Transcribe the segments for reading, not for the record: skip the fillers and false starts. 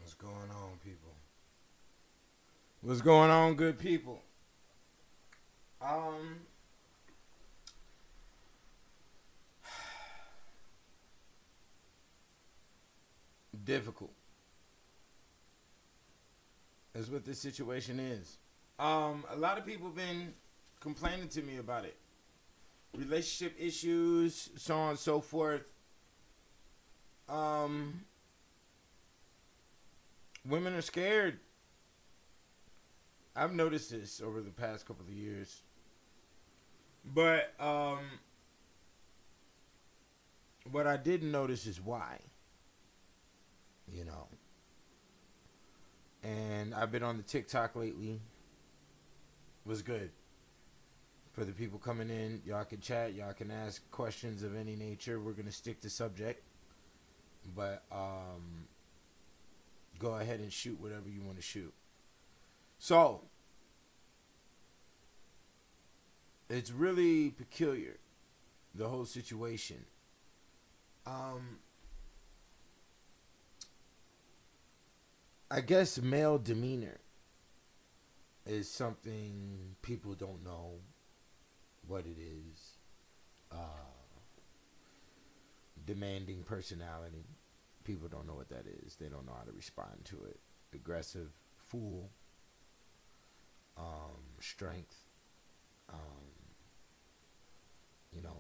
What's going on, people? What's going on, good people? Um, Difficult is what this situation is. A lot of people been complaining to me about it. Relationship issues, so on and so forth. Um, Women are scared. I've noticed this over the past couple of years. But what I didn't notice is why. You know. And I've been on the TikTok lately. Was good. For the people coming in, y'all can chat, y'all can ask questions of any nature. We're gonna stick to subject. But go ahead and shoot whatever you want to shoot. So it's really peculiar, the whole situation. I guess male demeanor is something people don't know what it is. Uh, Demanding personality. People don't know what that is. They don't know how to respond to it. Aggressive, fool, strength. Um,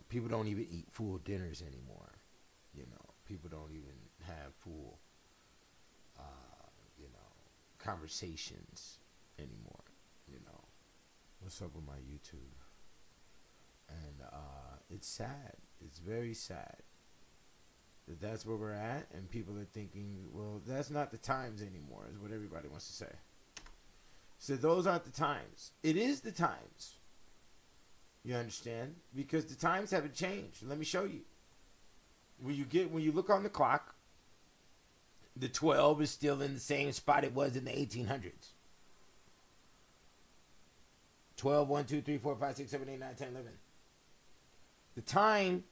People don't even eat full dinners anymore. People don't even have full, conversations anymore. What's up with my YouTube? And it's sad. It's very sad that that's where we're at, and people are thinking, well, that's not the times anymore, is what everybody wants to say. So those aren't the times. It is the times. You understand? Because the times haven't changed. Let me show you. When you look on the clock, the 12 is still in the same spot it was in the 1800s. 12, 1, 2, 3, 4, 5, 6, 7, 8, 9, 10, 11. The time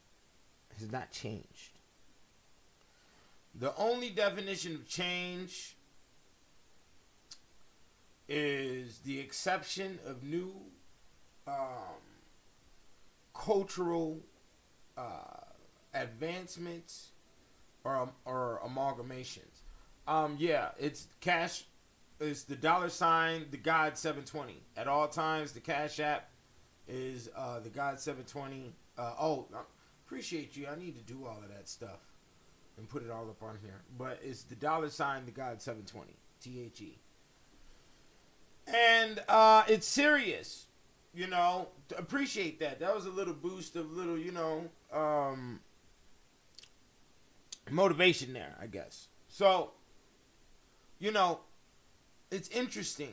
has not changed. The only definition of change is the exception of new cultural advancements or amalgamations. It's cash. It's the $, the God 720. At all times, the Cash App is the God 720. Appreciate you. I need to do all of that stuff and put it all up on here. But it's the $, the God 720. THE. And it's serious. Appreciate that. That was a little boost of little, motivation there, I guess. So, it's interesting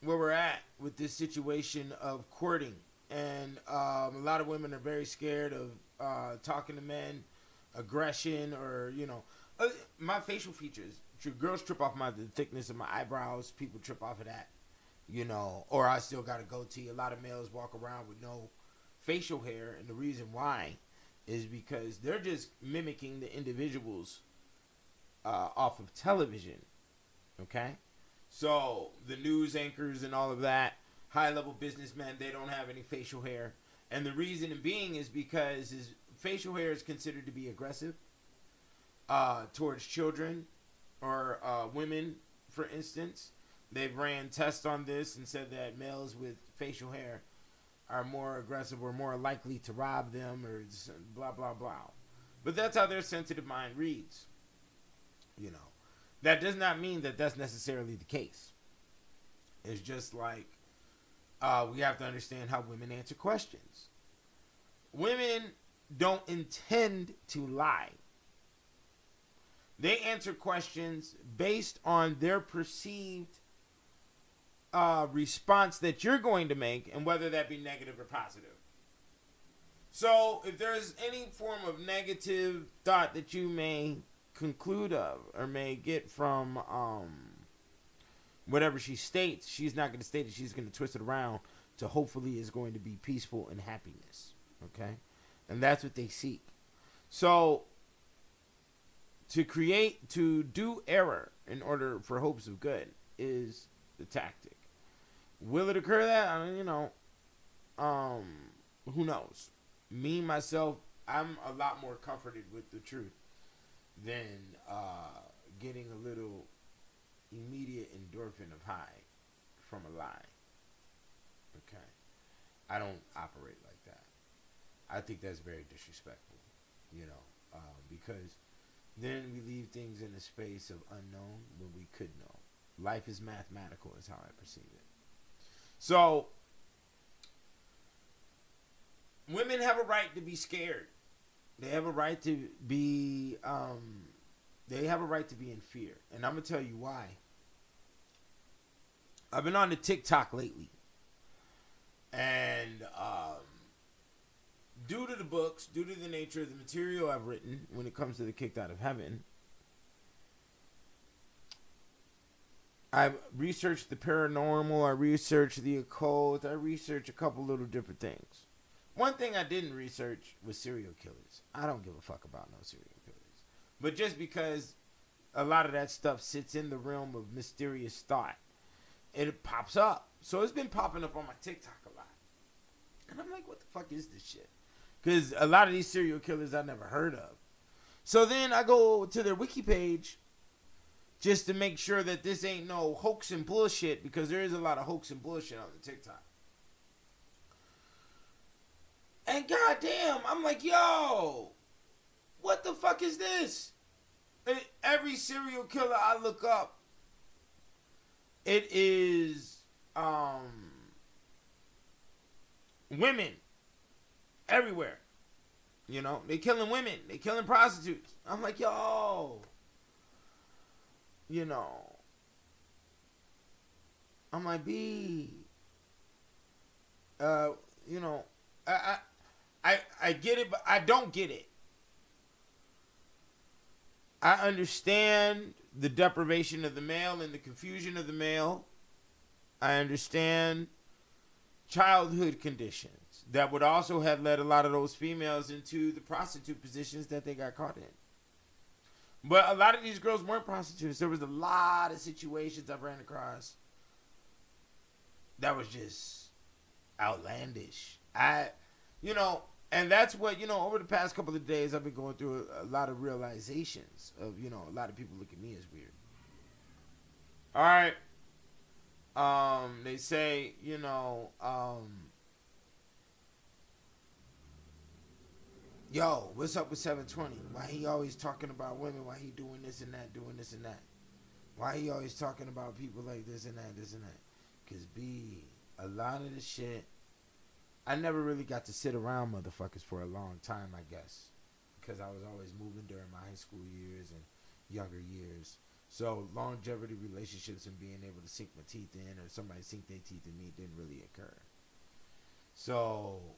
where we're at with this situation of courting. And a lot of women are very scared of talking to men, aggression, or, my facial features. Girls trip off the thickness of my eyebrows. People trip off of that. Or I still got a goatee. A lot of males walk around with no facial hair, and the reason why is because they're just mimicking the individuals off of television. Okay? So, the news anchors and all of that, high-level businessmen, they don't have any facial hair. And the reason being is because his facial hair is considered to be aggressive towards children or women, for instance. They've ran tests on this and said that males with facial hair are more aggressive or more likely to rob them or blah, blah, blah. But that's how their sensitive mind reads. That does not mean that that's necessarily the case. It's just like we have to understand how women answer questions. Women don't intend to lie. They answer questions based on their perceived response that you're going to make, and whether that be negative or positive. So if there's any form of negative thought that you may conclude of or may get from whatever she states, she's not going to state it. She's going to twist it around to hopefully is going to be peaceful and happiness. Okay? And that's what they seek. So to do error in order for hopes of good is the tactic. Will it occur that? I mean, who knows? Me, myself, I'm a lot more comforted with the truth than getting a little immediate endorphin of high from a lie. Okay? I don't operate like that. I think that's very disrespectful, because then we leave things in a space of unknown when we could know. Life is mathematical is how I perceive it. So, women have a right to be scared. They have a right to be, in fear. And I'm going to tell you why. I've been on the TikTok lately. And due to the books, due to the nature of the material I've written when it comes to the kicked out of heaven, I've researched the paranormal, I researched the occult, I researched a couple little different things. One thing I didn't research was serial killers. I don't give a fuck about no serial killers. But just because a lot of that stuff sits in the realm of mysterious thought, it pops up. So it's been popping up on my TikTok a lot. And I'm like, what the fuck is this shit? Because a lot of these serial killers I never heard of. So then I go to their wiki page just to make sure that this ain't no hoax and bullshit, because there is a lot of hoax and bullshit on the TikTok. And goddamn, I'm like, yo, what the fuck is this? Every serial killer I look up, it is women everywhere. They killing women. They killing prostitutes. I'm like, yo, I'm like, I get it, but I don't get it. I understand the deprivation of the male and the confusion of the male. I understand childhood conditions that would also have led a lot of those females into the prostitute positions that they got caught in. But a lot of these girls weren't prostitutes. There was a lot of situations I ran across that was just outlandish. And that's what, over the past couple of days, I've been going through a lot of realizations of, a lot of people look at me as weird. All right. They say, yo, what's up with 720? Why he always talking about women? Why he doing this and that, doing this and that? Why he always talking about people like this and that, this and that? Because, a lot of the shit, I never really got to sit around motherfuckers for a long time, I guess. Because I was always moving during my high school years and younger years. So longevity relationships and being able to sink my teeth in, or somebody sink their teeth in me, didn't really occur. So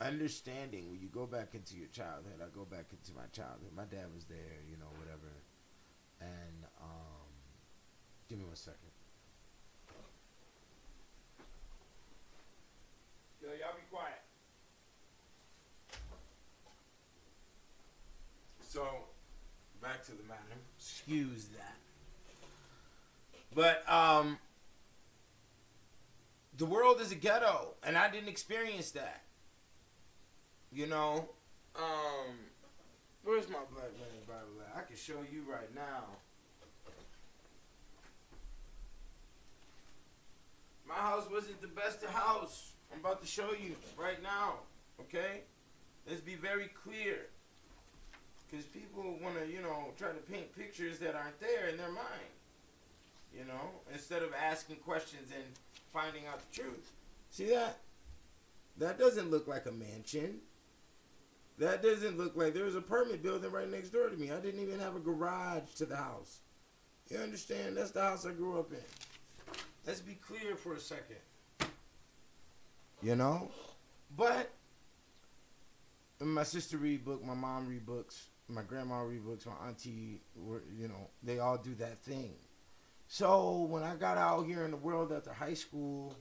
understanding, when you go back into your childhood, I go back into my childhood. My dad was there, whatever. And give me 1 second. Yo, y'all be quiet. So, back to the matter. Excuse that. But, the world is a ghetto, and I didn't experience that. Where's my Black Man Bible at? I can show you right now. My house wasn't the best of house. I'm about to show you right now, okay? Let's be very clear. Because people want to, try to paint pictures that aren't there in their mind. Instead of asking questions and finding out the truth. See that? That doesn't look like a mansion. That doesn't look like, there was a apartment building right next door to me. I didn't even have a garage to the house. You understand? That's the house I grew up in. Let's be clear for a second. But my sister read books, my mom read books, my grandma read books, my auntie, they all do that thing. So when I got out here in the world after high school,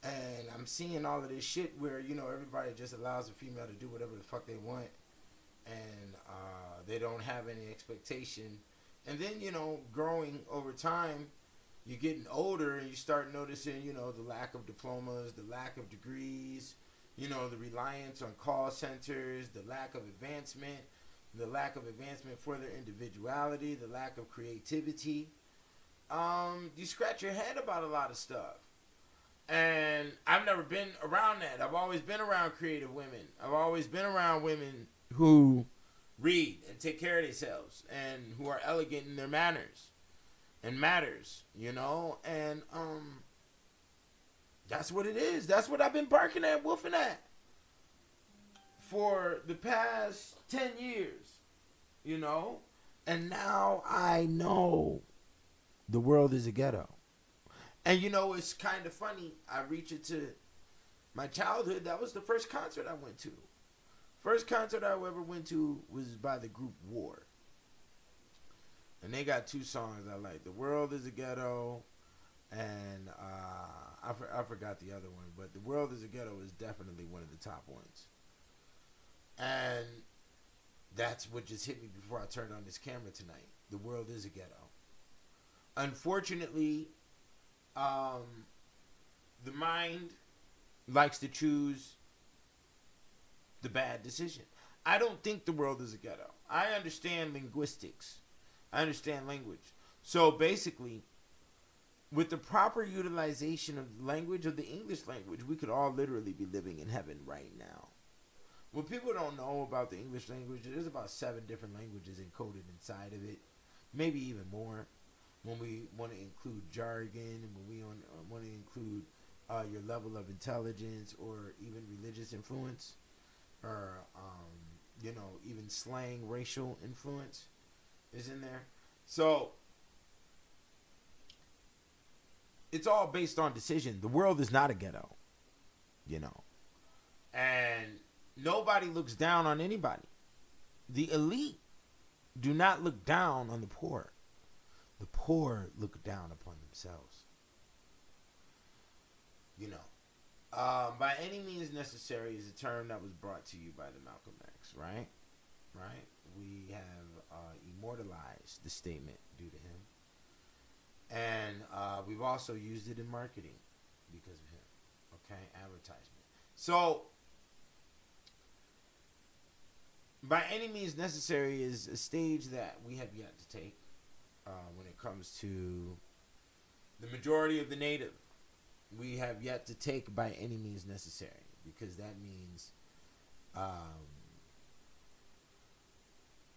and I'm seeing all of this shit where, everybody just allows a female to do whatever the fuck they want, and they don't have any expectation. And then, growing over time, you're getting older and you start noticing, the lack of diplomas, the lack of degrees, the reliance on call centers, the lack of advancement, for their individuality, the lack of creativity. You scratch your head about a lot of stuff. And I've never been around that. I've always been around creative women. I've always been around women who read and take care of themselves and who are elegant in their manners and matters, and that's what it is. That's what I've been barking at, woofing at for the past 10 years, and now I know the world is a ghetto. And it's kind of funny. I reach into my childhood. That was the first concert I went to. First concert I ever went to was by the group War. And they got two songs I like. The World is a Ghetto, and I forgot the other one. But The World is a Ghetto is definitely one of the top ones. And that's what just hit me before I turned on this camera tonight. The world is a ghetto. Unfortunately, the mind likes to choose the bad decision. I don't think the world is a ghetto. I understand linguistics. I understand language. So basically, with the proper utilization of the language, of the English language, we could all literally be living in heaven right now. What people don't know about the English language, there's about 7 different languages encoded inside of it. Maybe even more. When we want to include jargon, and when we want to include your level of intelligence or even religious influence, or even slang, racial influence is in there. So it's all based on decision. The world is not a ghetto, and nobody looks down on anybody. The elite do not look down on the poor. The poor look down upon themselves. By any means necessary is a term that was brought to you by the Malcolm X, right? Right? We have immortalized the statement due to him. And we've also used it in marketing because of him. Okay? Advertisement. So, by any means necessary is a stage that we have yet to take. When it comes to the majority of the native, we have yet to take by any means necessary, because that means,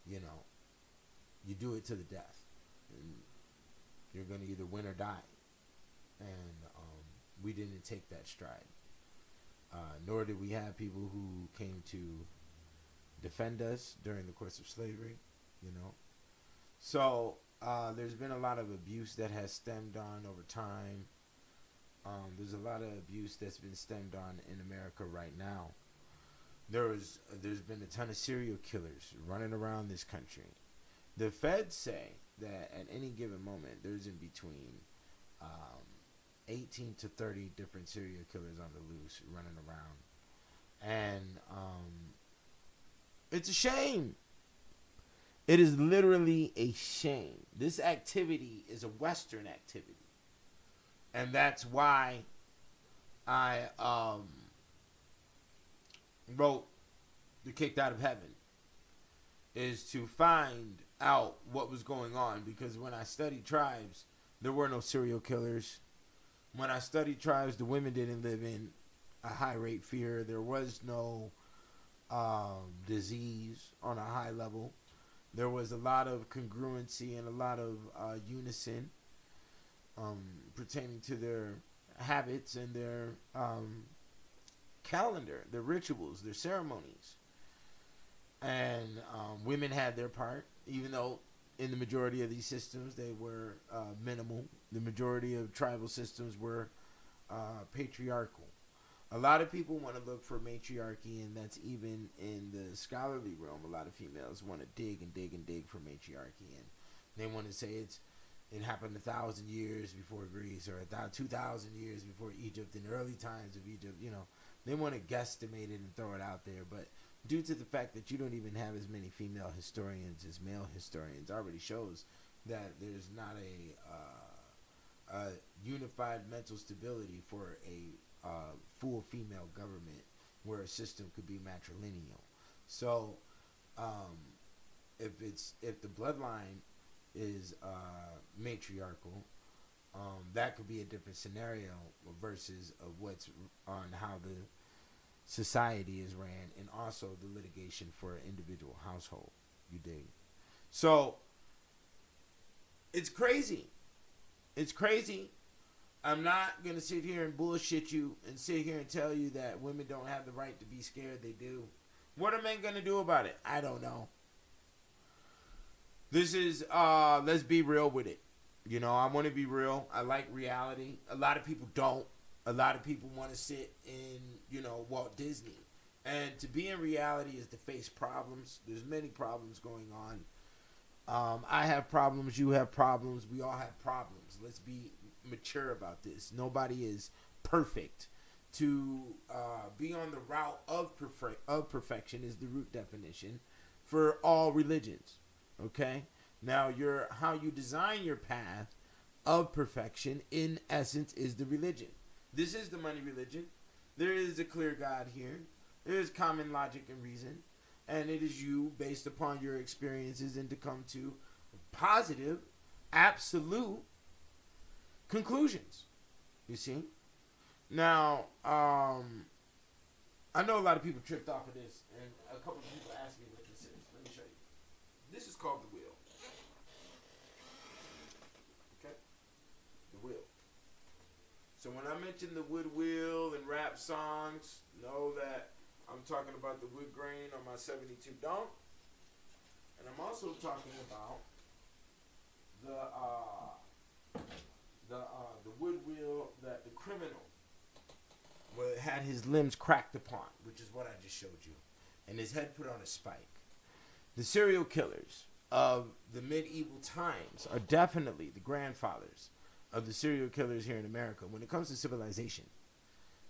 you do it to the death. And you're going to either win or die. And we didn't take that stride. Nor did we have people who came to defend us during the course of slavery, So, there's been a lot of abuse that has stemmed on over time. There's a lot of abuse that's been stemmed on in America right now. There's been a ton of serial killers running around this country. The feds say that at any given moment, there's in between 18 to 30 different serial killers on the loose running around. And it's a shame. It is literally a shame. This activity is a Western activity. And that's why I wrote The Kicked Out of Heaven, is to find out what was going on. Because when I studied tribes, there were no serial killers. When I studied tribes, the women didn't live in a high rate fear. There was no disease on a high level. There was a lot of congruency and a lot of unison pertaining to their habits and their calendar, their rituals, their ceremonies. And women had their part, even though in the majority of these systems they were minimal. The majority of tribal systems were patriarchal. A lot of people want to look for matriarchy, and that's even in the scholarly realm. A lot of females want to dig and dig and dig for matriarchy, and they want to say it happened 1,000 years before Greece, or 2,000 years before Egypt, in the early times of Egypt. They want to guesstimate it and throw it out there, but due to the fact that you don't even have as many female historians as male historians, already shows that there's not a unified mental stability for a full female government where a system could be matrilineal. So, if the bloodline is matriarchal, that could be a different scenario versus what's on how the society is ran, and also the litigation for an individual household. You dig? So it's crazy. It's crazy. I'm not gonna sit here and bullshit you and sit here and tell you that women don't have the right to be scared. They do. What are men gonna do about it? I don't know. This is let's be real with it. You know, I want to be real. I like reality. A lot of people don't. A lot of people want to sit in, you know, Walt Disney. And to be in reality is to face problems. There's many problems going on. I have problems. You have problems. We all have problems. Let's be mature about this. Nobody is perfect. To be on the route of perfection is the root definition for all religions. Okay? Now, how you design your path of perfection, in essence, is the religion. This is the money religion. There is a clear God here. There is common logic and reason. And it is you, based upon your experiences, and to come to positive, absolute conclusions. You see? Now, I know a lot of people tripped off of this, and a couple of people asked me what this is. Let me show you. This is called the wheel. Okay? The wheel. So when I mention the wood wheel and rap songs, know that I'm talking about the wood grain on my 72 Dunk. And I'm also talking about the wood wheel that the criminal had his limbs cracked upon, which is what I just showed you, and his head put on a spike. The serial killers of the medieval times are definitely the grandfathers of the serial killers here in America. When it comes to civilization,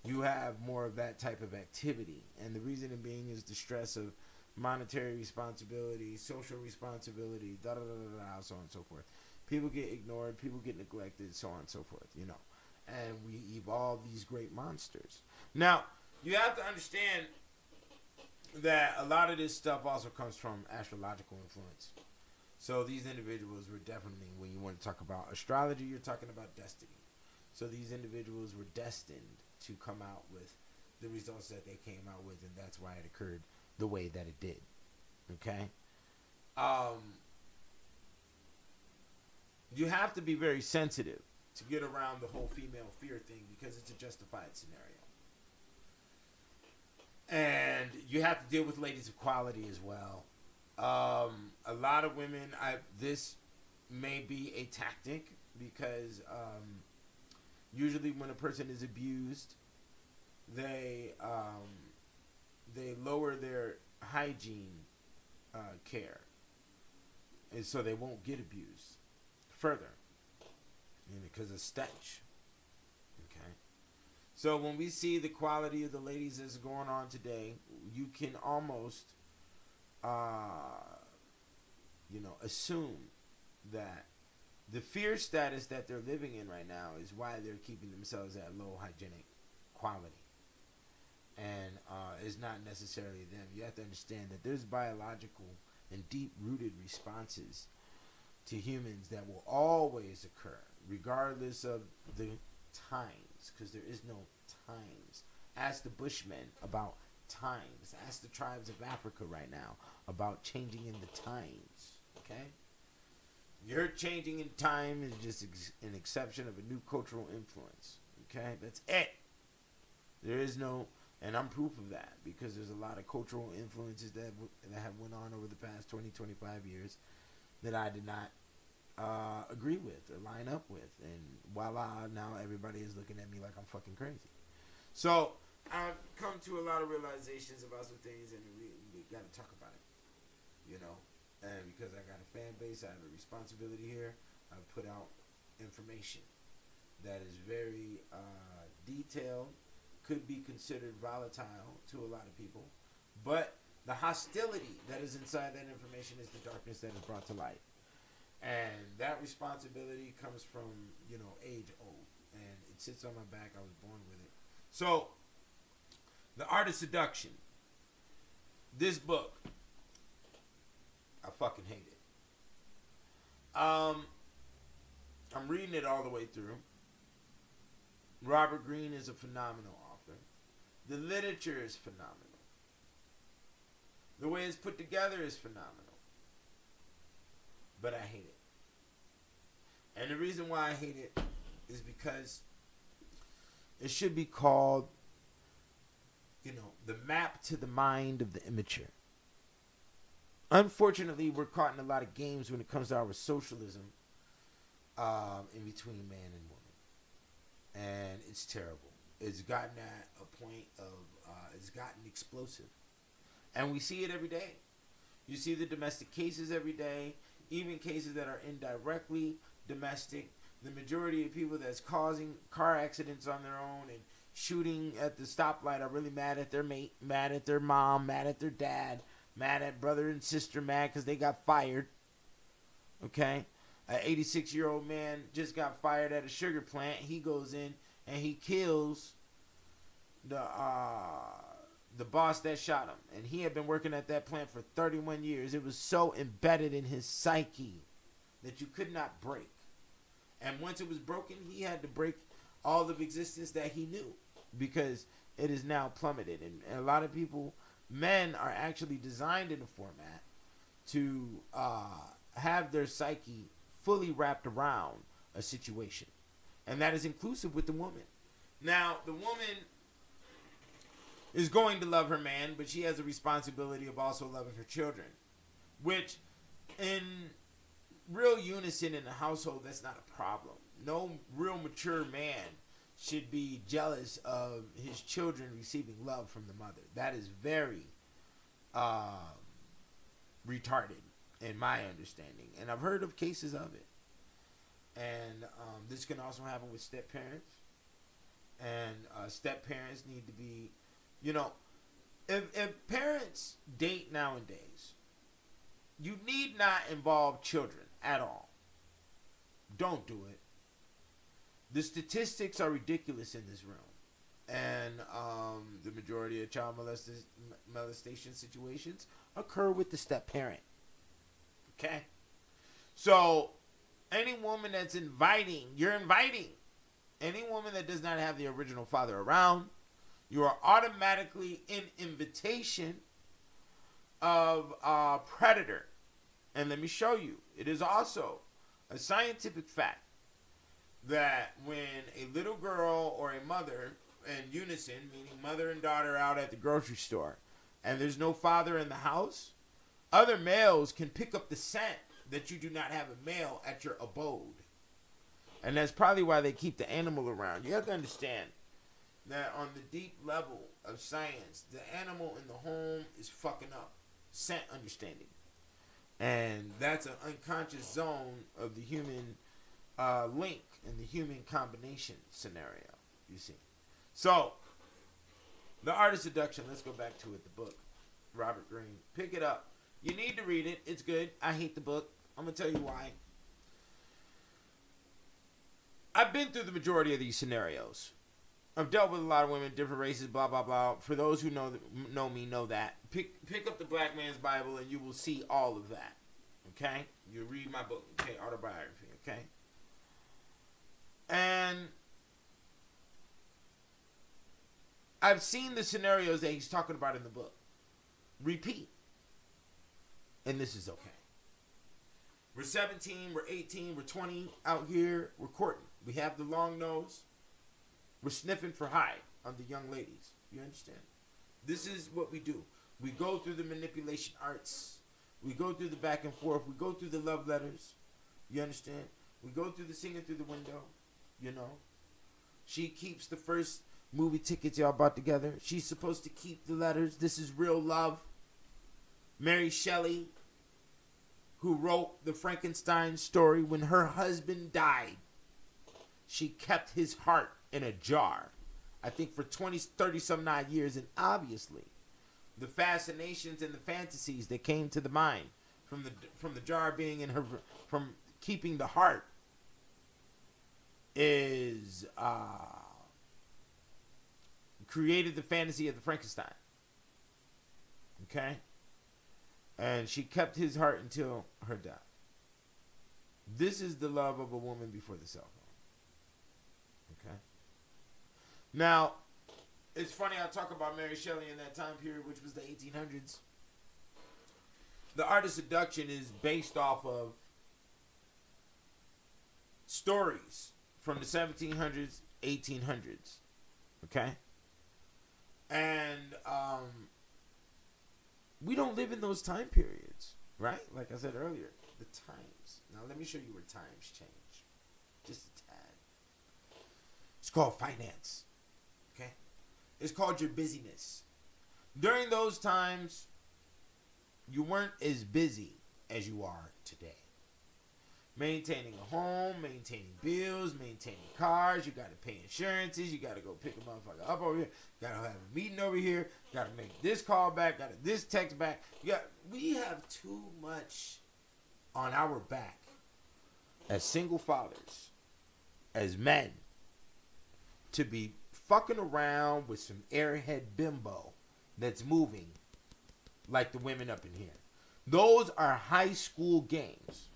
you have more of that type of activity, and the reason being is the stress of monetary responsibility, social responsibility, so on and so forth. People get ignored, people get neglected, so on and so forth, you know. And we evolve these great monsters. Now, you have to understand that a lot of this stuff also comes from astrological influence. So these individuals were definitely, when you want to talk about astrology, you're talking about destiny. So these individuals were destined to come out with the results that they came out with, and that's why it occurred the way that it did. Okay? You have to be very sensitive to get around the whole female fear thing, because it's a justified scenario. And you have to deal with ladies of quality as well. A lot of women, this may be a tactic, because usually when a person is abused, they lower their hygiene care, and so they won't get abused further, because of stench. Okay, so when we see the quality of the ladies that's going on today, you can almost assume that the fear status that they're living in right now is why they're keeping themselves at low hygienic quality. And it's not necessarily them. You have to understand that there's biological and deep-rooted responses to humans that will always occur, regardless of the times, because there is no times. Ask the Bushmen about times. Ask the tribes of Africa right now about changing in the times. Okay? Your changing in time is just an exception of a new cultural influence. Okay? That's it. There is no, and I'm proof of that, because there's a lot of cultural influences that have went on over the past 20, 25 years that I did not agree with or line up with. And voila, now everybody is looking at me like I'm fucking crazy. So I've come to a lot of realizations about some things, and we got to talk about it, you know. And because I got a fan base, I have a responsibility here. I put out information that is very detailed, could be considered volatile to a lot of people, but The hostility that is inside that information is the darkness that is brought to light. And that responsibility comes from, age old. And it sits on my back. I was born with it. So, The Art of Seduction. This book, I fucking hate it. I'm reading it all the way through. Robert Greene is a phenomenal author. The literature is phenomenal. The way it's put together is phenomenal. But I hate it. And the reason why I hate it is because it should be called, the map to the mind of the immature. Unfortunately, we're caught in a lot of games when it comes to our socialism in between man and woman. And it's terrible. It's gotten at a point of, it's gotten explosive. And we see it every day. You see the domestic cases every day, even cases that are indirectly domestic. The majority of people that's causing car accidents on their own and shooting at the stoplight are really mad at their mate, mad at their mom, mad at their dad, mad at brother and sister, mad because they got fired. Okay? An 86-year-old man just got fired at a sugar plant. He goes in and he kills the boss that shot him. And he had been working at that plant for 31 years. It was so embedded in his psyche that you could not break. And once it was broken, he had to break all of existence that he knew, because it is now plummeted. And a lot of people, men, are actually designed in a format to have their psyche fully wrapped around a situation. And that is inclusive with the woman. Now, the woman is going to love her man, but she has a responsibility of also loving her children, which in real unison in the household, that's not a problem. No real mature man should be jealous of his children receiving love from the mother. That is very retarded in my understanding. And I've heard of cases of it. And this can also happen with step parents. And step parents need to be, if parents date nowadays, you need not involve children at all. Don't do it. The statistics are ridiculous in this realm. And the majority of child molestation situations occur with the step parent. Okay? So, any woman that's you're inviting. Any woman that does not have the original father around, you are automatically in invitation of a predator. And let me show you. It is also a scientific fact that when a little girl or a mother in unison, meaning mother and daughter out at the grocery store, and there's no father in the house, other males can pick up the scent that you do not have a male at your abode. And that's probably why they keep the animal around. You have to understand that on the deep level of science, the animal in the home is fucking up scent understanding. And that's an unconscious zone of the human link in the human combination scenario, you see. So, The Art of Seduction, let's go back to it, the book. Robert Greene. Pick it up. You need to read it. It's good. I hate the book. I'm going to tell you why. I've been through the majority of these scenarios. I've dealt with a lot of women, different races, blah, blah, blah. For those who know me, know that. Pick up the Black Man's Bible and you will see all of that. Okay? You read my book, okay? Autobiography, okay? And I've seen the scenarios that he's talking about in the book repeat. And this is okay. We're 17, we're 18, we're 20 out here, we're courting. We have the long nose. We're sniffing for high on the young ladies. You understand? This is what we do. We go through the manipulation arts. We go through the back and forth. We go through the love letters. You understand? We go through the singing through the window. You know? She keeps the first movie tickets y'all bought together. She's supposed to keep the letters. This is real love. Mary Shelley, who wrote the Frankenstein story, when her husband died, she kept his heart in a jar, I think for 20, 30 some odd years. And obviously, the fascinations and the fantasies that came to the mind from the jar being in her, from keeping the heart, is created the fantasy of the Frankenstein. Okay? And she kept his heart until her death. This is the love of a woman before the cell phone. Okay? Now, it's funny I talk about Mary Shelley in that time period, which was the 1800s. The art of seduction is based off of stories from the 1700s, 1800s. Okay? And we don't live in those time periods, right? Like I said earlier, the times. Now let me show you where times change. Just a tad. It's called finance. Okay? It's called your busyness. During those times, you weren't as busy as you are today. Maintaining a home, maintaining bills, maintaining cars. You got to pay insurances. You got to go pick a motherfucker up over here. Got to have a meeting over here. Got to make this call back. Got to this text back. We have too much on our back as single fathers, as men, to be fucking around with some airhead bimbo that's moving like the women up in here. Those are high school games.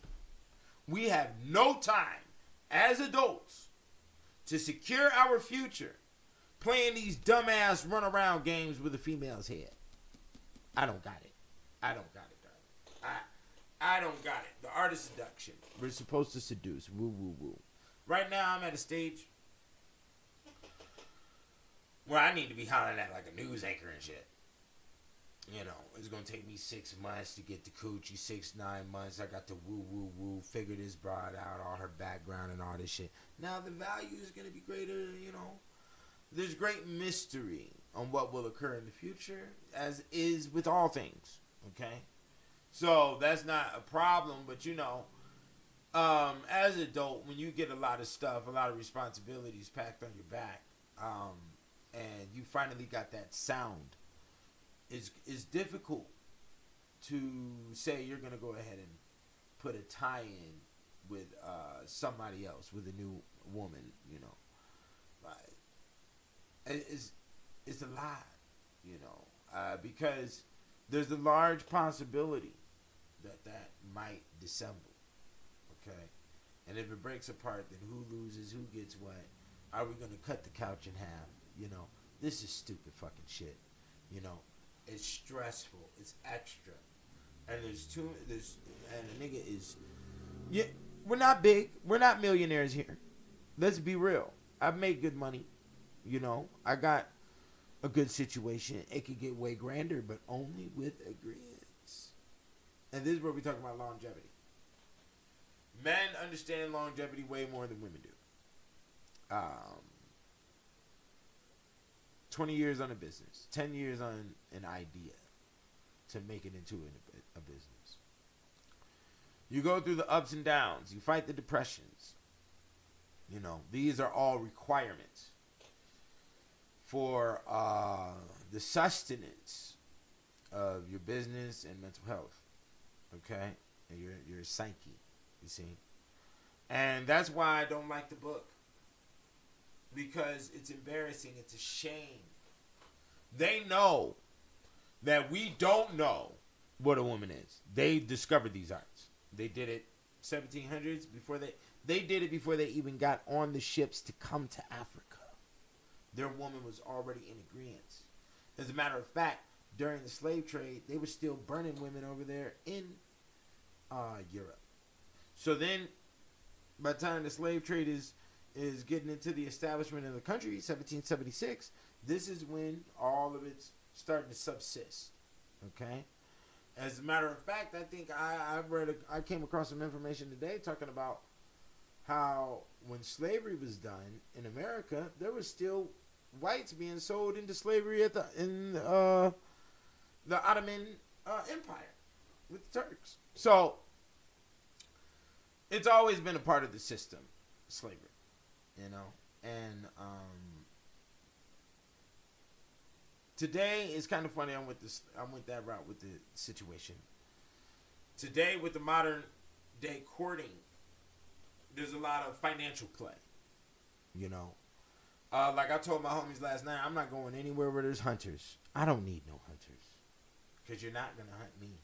We have no time as adults to secure our future playing these dumbass run around games with a female's head. I don't got it. I don't got it, darling. I don't got it. The art of seduction. We're supposed to seduce. Woo, woo, woo. Right now, I'm at a stage where I need to be hollering at like a news anchor and shit. You know, it's going to take me 6 months to get the coochie, 6-9 months. I got to woo, figure this broad out, all her background and all this shit. Now, the value is going to be greater, you know. There's great mystery on what will occur in the future, as is with all things, okay? So, that's not a problem, but, you know, as an adult, when you get a lot of stuff, a lot of responsibilities packed on your back, and you finally got that sound, it's difficult to say you're going to go ahead and put a tie-in with somebody else, with a new woman, you know. Like, it's a lie, you know, because there's a large possibility that might dissemble, okay? And if it breaks apart, then who loses, who gets what? Are we going to cut the couch in half? You know, this is stupid fucking shit, you know. It's stressful. It's extra. And and a nigga is, yeah, we're not big. We're not millionaires here. Let's be real. I've made good money. You know, I got a good situation. It could get way grander, but only with agreements. And this is where we talk about longevity. Men understand longevity way more than women do. 20 years on a business, 10 years on an idea to make it into a business. You go through the ups and downs. You fight the depressions. You know, these are all requirements for the sustenance of your business and mental health. Okay? And your psyche, you see? And that's why I don't like the book. Because it's embarrassing. It's a shame. They know that we don't know what a woman is. They discovered these arts. They did it 1700s before they did it before they even got on the ships to come to Africa. Their woman was already in agreement. As a matter of fact, during the slave trade, they were still burning women over there in Europe. So then, by the time the slave trade is getting into the establishment of the country, 1776, this is when all of it's starting to subsist. Okay? As a matter of fact, I think I came across some information today talking about how when slavery was done in America, there was still whites being sold into slavery in the Ottoman Empire with the Turks. So it's always been a part of the system, slavery. You know, and Today is kind of funny. I went that route with the situation. Today, with the modern day courting, there's a lot of financial play. You know, like I told my homies last night, I'm not going anywhere where there's hunters. I don't need no hunters, because you're not gonna hunt me.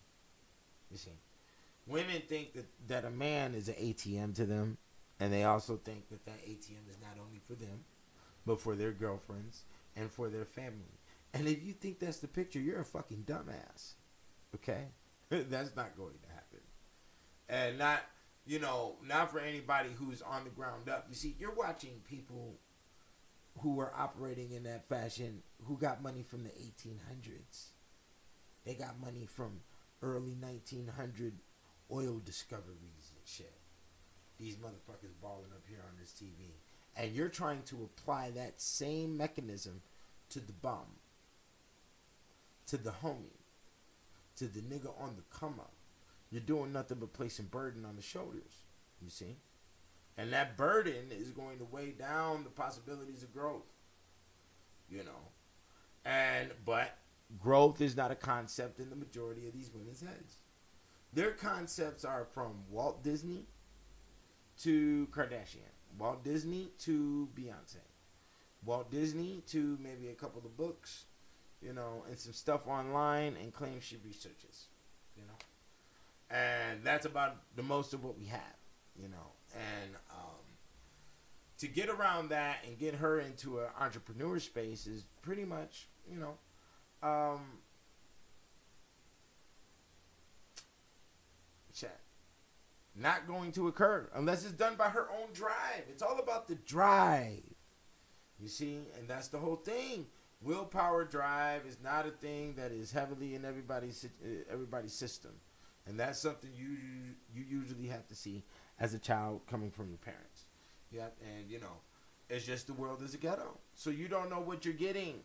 You see, women think that a man is an ATM to them, and they also think that ATM is not only for them, but for their girlfriends and for their family. And if you think that's the picture, you're a fucking dumbass. Okay? That's not going to happen. And not for anybody who's on the ground up. You see, you're watching people who are operating in that fashion who got money from the 1800s. They got money from early 1900 oil discoveries and shit. These motherfuckers balling up here on this TV. And you're trying to apply that same mechanism to the bum, to the homie, to the nigga on the come up. You're doing nothing but placing burden on the shoulders, you see? And that burden is going to weigh down the possibilities of growth, you know? But growth is not a concept in the majority of these women's heads. Their concepts are from Walt Disney to Kardashian, Walt Disney to Beyonce, Walt Disney to maybe a couple of books, you know, and some stuff online, and claims she researches, you know. And that's about the most of what we have, you know. And to get around that and get her into an entrepreneur space is pretty much, you know, not going to occur unless it's done by her own drive. It's all about the drive, you see, and that's the whole thing. Willpower drive is not a thing that is heavily in everybody's system, and that's something you usually have to see as a child coming from your parents. Yeah, and you know, it's just the world is a ghetto, so you don't know what you're getting.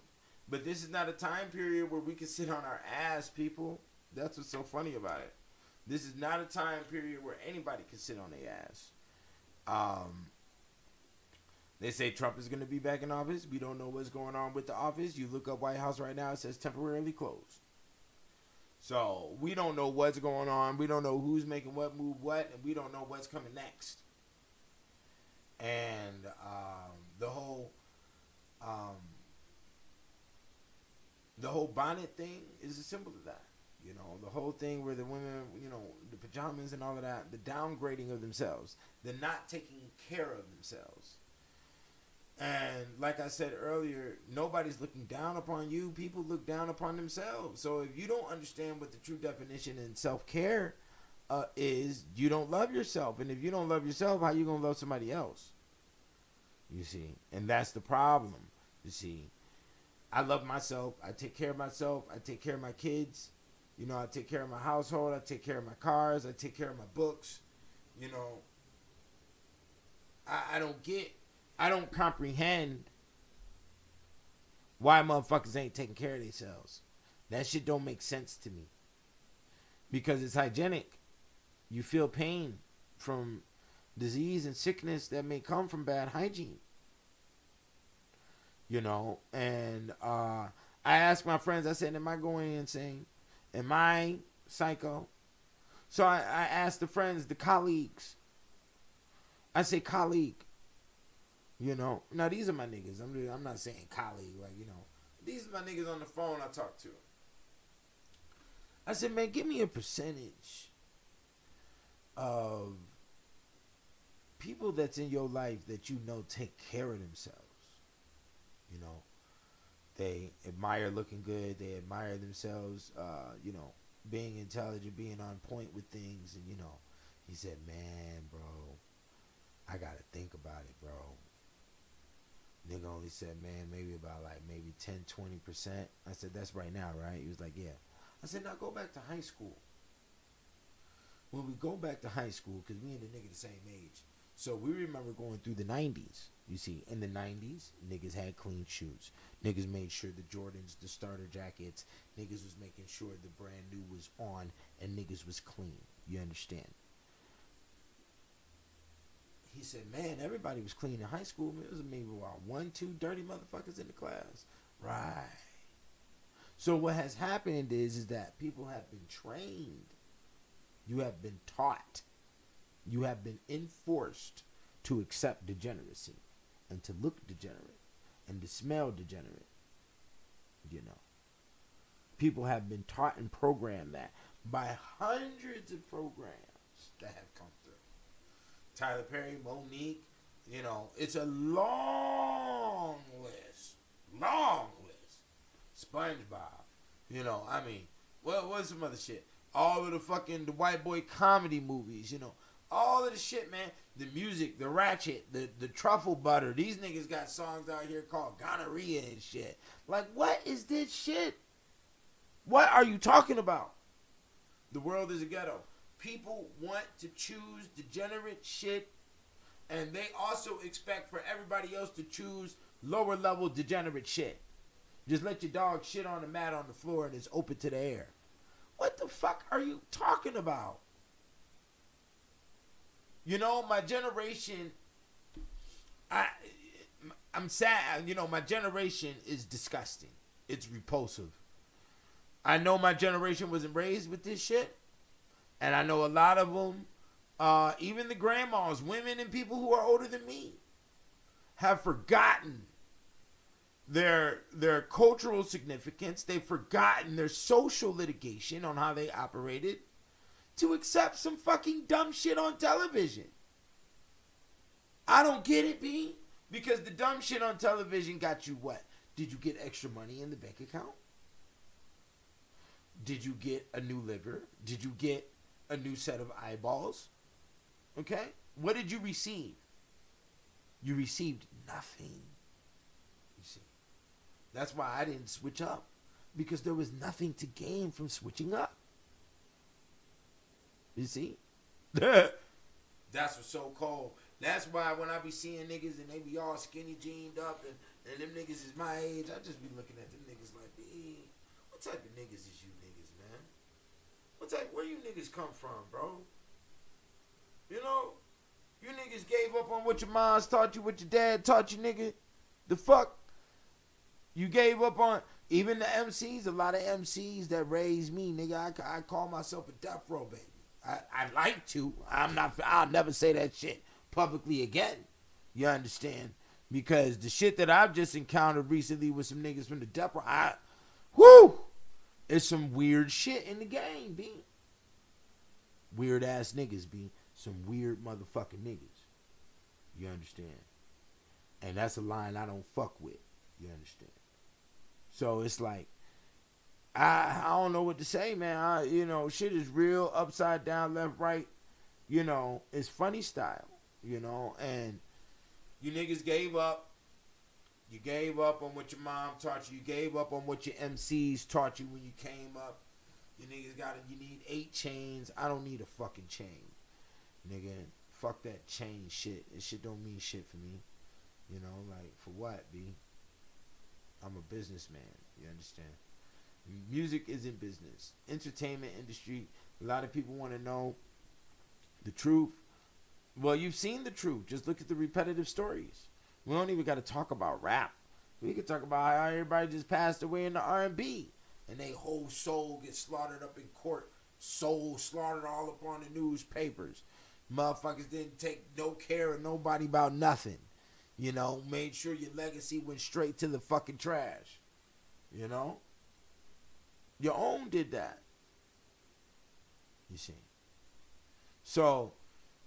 But this is not a time period where we can sit on our ass, people. That's what's so funny about it. This is not a time period where anybody can sit on their ass. They say Trump is going to be back in office. We don't know what's going on with the office. You look up White House right now, it says temporarily closed. So we don't know what's going on. We don't know who's making what move what, and we don't know what's coming next. And the whole bonnet thing is a symbol of that. You know, the whole thing where the women, you know, the pajamas and all of that, the downgrading of themselves, the not taking care of themselves. And like I said earlier, nobody's looking down upon you. People look down upon themselves. So if you don't understand what the true definition in self-care is, you don't love yourself. And if you don't love yourself, how you going to love somebody else? You see? And that's the problem. You see? I love myself. I take care of myself. I take care of my kids. You know, I take care of my household. I take care of my cars. I take care of my books. You know, I don't comprehend why motherfuckers ain't taking care of themselves. That shit don't make sense to me. Because it's hygienic. You feel pain from disease and sickness that may come from bad hygiene. You know, and I asked my friends, I said, am I going insane? Am I psycho? So I asked the friends, the colleagues. I say colleague. You know, now these are my niggas. I'm not saying colleague, like, you know. These are my niggas on the phone I talk to. I said, man, give me a percentage of people that's in your life that you know take care of themselves. You know, they admire looking good. They admire themselves, you know, being intelligent, being on point with things. And, you know, he said, man, bro, I got to think about it, bro. Nigga only said, man, maybe 10, 20%. I said, that's right now, right? He was like, yeah. I said, now go back to high school. When we go back to high school, because me and the nigga the same age. So we remember going through the 90s. You see, in the 90s, niggas had clean shoes. Niggas made sure the Jordans, the starter jackets, niggas was making sure the brand new was on, and niggas was clean. You understand? He said, man, everybody was clean in high school. It was maybe about 1, 2 dirty motherfuckers in the class. Right. So what has happened is that people have been trained. You have been taught. You have been enforced to accept degeneracy and to look degenerate and to smell degenerate. You know. People have been taught and programmed that by hundreds of programs that have come through. Tyler Perry, Monique, you know, it's a long list. Long list. SpongeBob, you know, I mean, what's some other shit? All of the white boy comedy movies, you know, all of the shit, man. The music, the ratchet, the truffle butter. These niggas got songs out here called gonorrhea and shit. Like, what is this shit? What are you talking about? The world is a ghetto. People want to choose degenerate shit, and they also expect for everybody else to choose lower level degenerate shit. Just let your dog shit on the mat on the floor and it's open to the air. What the fuck are you talking about? You know, my generation, I'm sad. You know, my generation is disgusting. It's repulsive. I know my generation wasn't raised with this shit. And I know a lot of them, even the grandmas, women and people who are older than me, have forgotten their cultural significance. They've forgotten their social litigation on how they operated to accept some fucking dumb shit on television. I don't get it, B. Because the dumb shit on television got you what? Did you get extra money in the bank account? Did you get a new liver? Did you get a new set of eyeballs? Okay? What did you receive? You received nothing. You see? That's why I didn't switch up. Because there was nothing to gain from switching up. You see? That's what's so cold. That's why when I be seeing niggas and they be all skinny jeaned up and them niggas is my age, I just be looking at them niggas like, hey, what type of niggas is you niggas, man? What type, where you niggas come from, bro? You know, you niggas gave up on what your moms taught you, what your dad taught you, nigga. The fuck? You gave up on, even the MCs, a lot of MCs that raised me, nigga, I call myself a death row baby. I like to. I'll never say that shit publicly again. You understand? Because the shit that I've just encountered recently with some niggas from the death row, it's some weird shit in the game, B. Weird ass niggas, B. Some weird motherfucking niggas. You understand? And that's a line I don't fuck with. You understand? So it's like, I don't know what to say, man. You know, shit is real upside down, left, right. You know, it's funny style, you know. And you niggas gave up. You gave up on what your mom taught you. You gave up on what your MCs taught you when you came up. You niggas you need 8 chains. I don't need a fucking chain. Nigga, fuck that chain shit. That shit don't mean shit for me. You know, like, for what, B? I'm a businessman. You understand? Music isn't business. Entertainment industry, a lot of people want to know the truth. Well, you've seen the truth. Just look at the repetitive stories. We don't even got to talk about rap. We can talk about how everybody just passed away in the R&B. And they whole soul gets slaughtered up in court. Soul slaughtered all up on the newspapers. Motherfuckers didn't take no care of nobody about nothing. You know, made sure your legacy went straight to the fucking trash. You know? Your own did that. You see. So,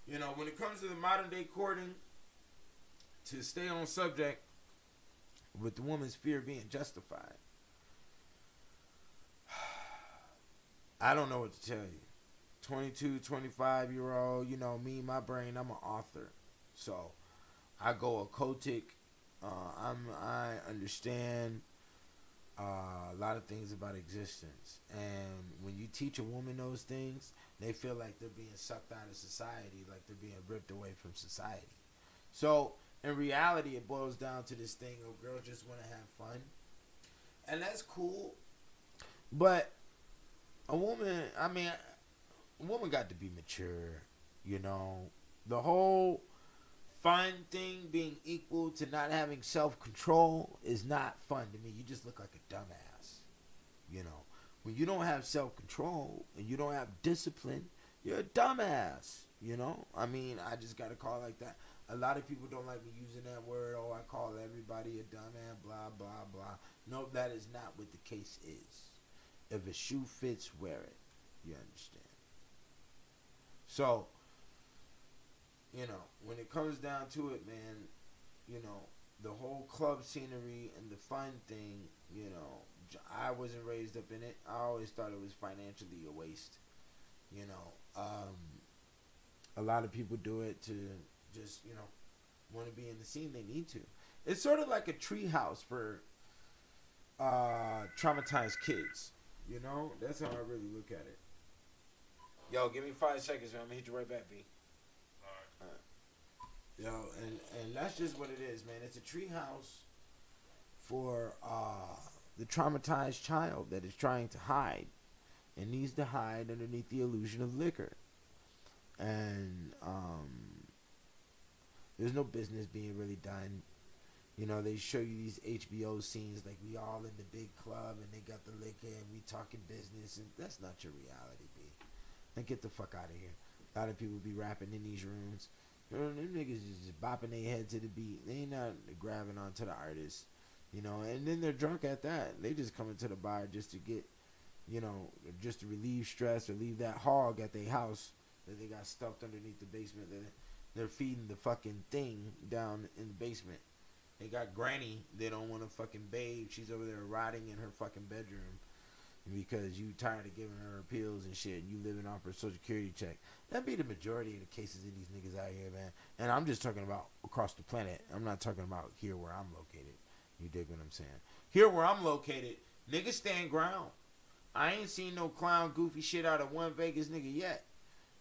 you know, when it comes to the modern day courting, to stay on subject with the woman's fear being justified, I don't know what to tell you. 22, 25-year-old, you know, me, my brain, I'm an author. So, I go occultic. I understand a lot of things about existence. And when you teach a woman those things, they feel like they're being sucked out of society, like they're being ripped away from society. So, in reality, it boils down to this thing of girls just want to have fun. And that's cool. But a woman got to be mature, you know. The whole fun thing being equal to not having self-control is not fun to me. You just look like a dumbass. You know, when you don't have self-control and you don't have discipline, you're a dumbass. You know, I mean, I just gotta call it like that. A lot of people don't like me using that word. Oh, I call everybody a dumbass, blah, blah, blah. No, that is not what the case is. If a shoe fits, wear it. You understand? So, you know, when it comes down to it, man, you know, the whole club scenery and the fun thing, you know, I wasn't raised up in it. I always thought it was financially a waste. You know, a lot of people do it to just, you know, want to be in the scene. They need to. It's sort of like a treehouse for traumatized kids. You know, that's how I really look at it. Yo, give me 5 seconds, man. I'm gonna hit you right back, B. All right. Yo, and that's just what it is, man. It's a treehouse for the traumatized child that is trying to hide and needs to hide underneath the illusion of liquor. And there's no business being really done. You know, they show you these HBO scenes like we all in the big club and they got the liquor and we talking business, and that's not your reality, B. And get the fuck out of here. A lot of people be rapping in these rooms. You know, them niggas is just bopping their head to the beat. They ain't not grabbing onto the artist. You know, and then they're drunk at that. They just come into the bar just to get, you know, just to relieve stress or leave that hog at their house that they got stuffed underneath the basement. They're feeding the fucking thing down in the basement. They got Granny. They don't want to fucking bathe. She's over there rotting in her fucking bedroom because you tired of giving her pills and shit. And you living off her social security check. That be the majority of the cases of these niggas out here, man. And I'm just talking about across the planet. I'm not talking about here where I'm located. You dig what I'm saying? Here where I'm located, niggas stand ground. I ain't seen no clown goofy shit out of one Vegas nigga yet.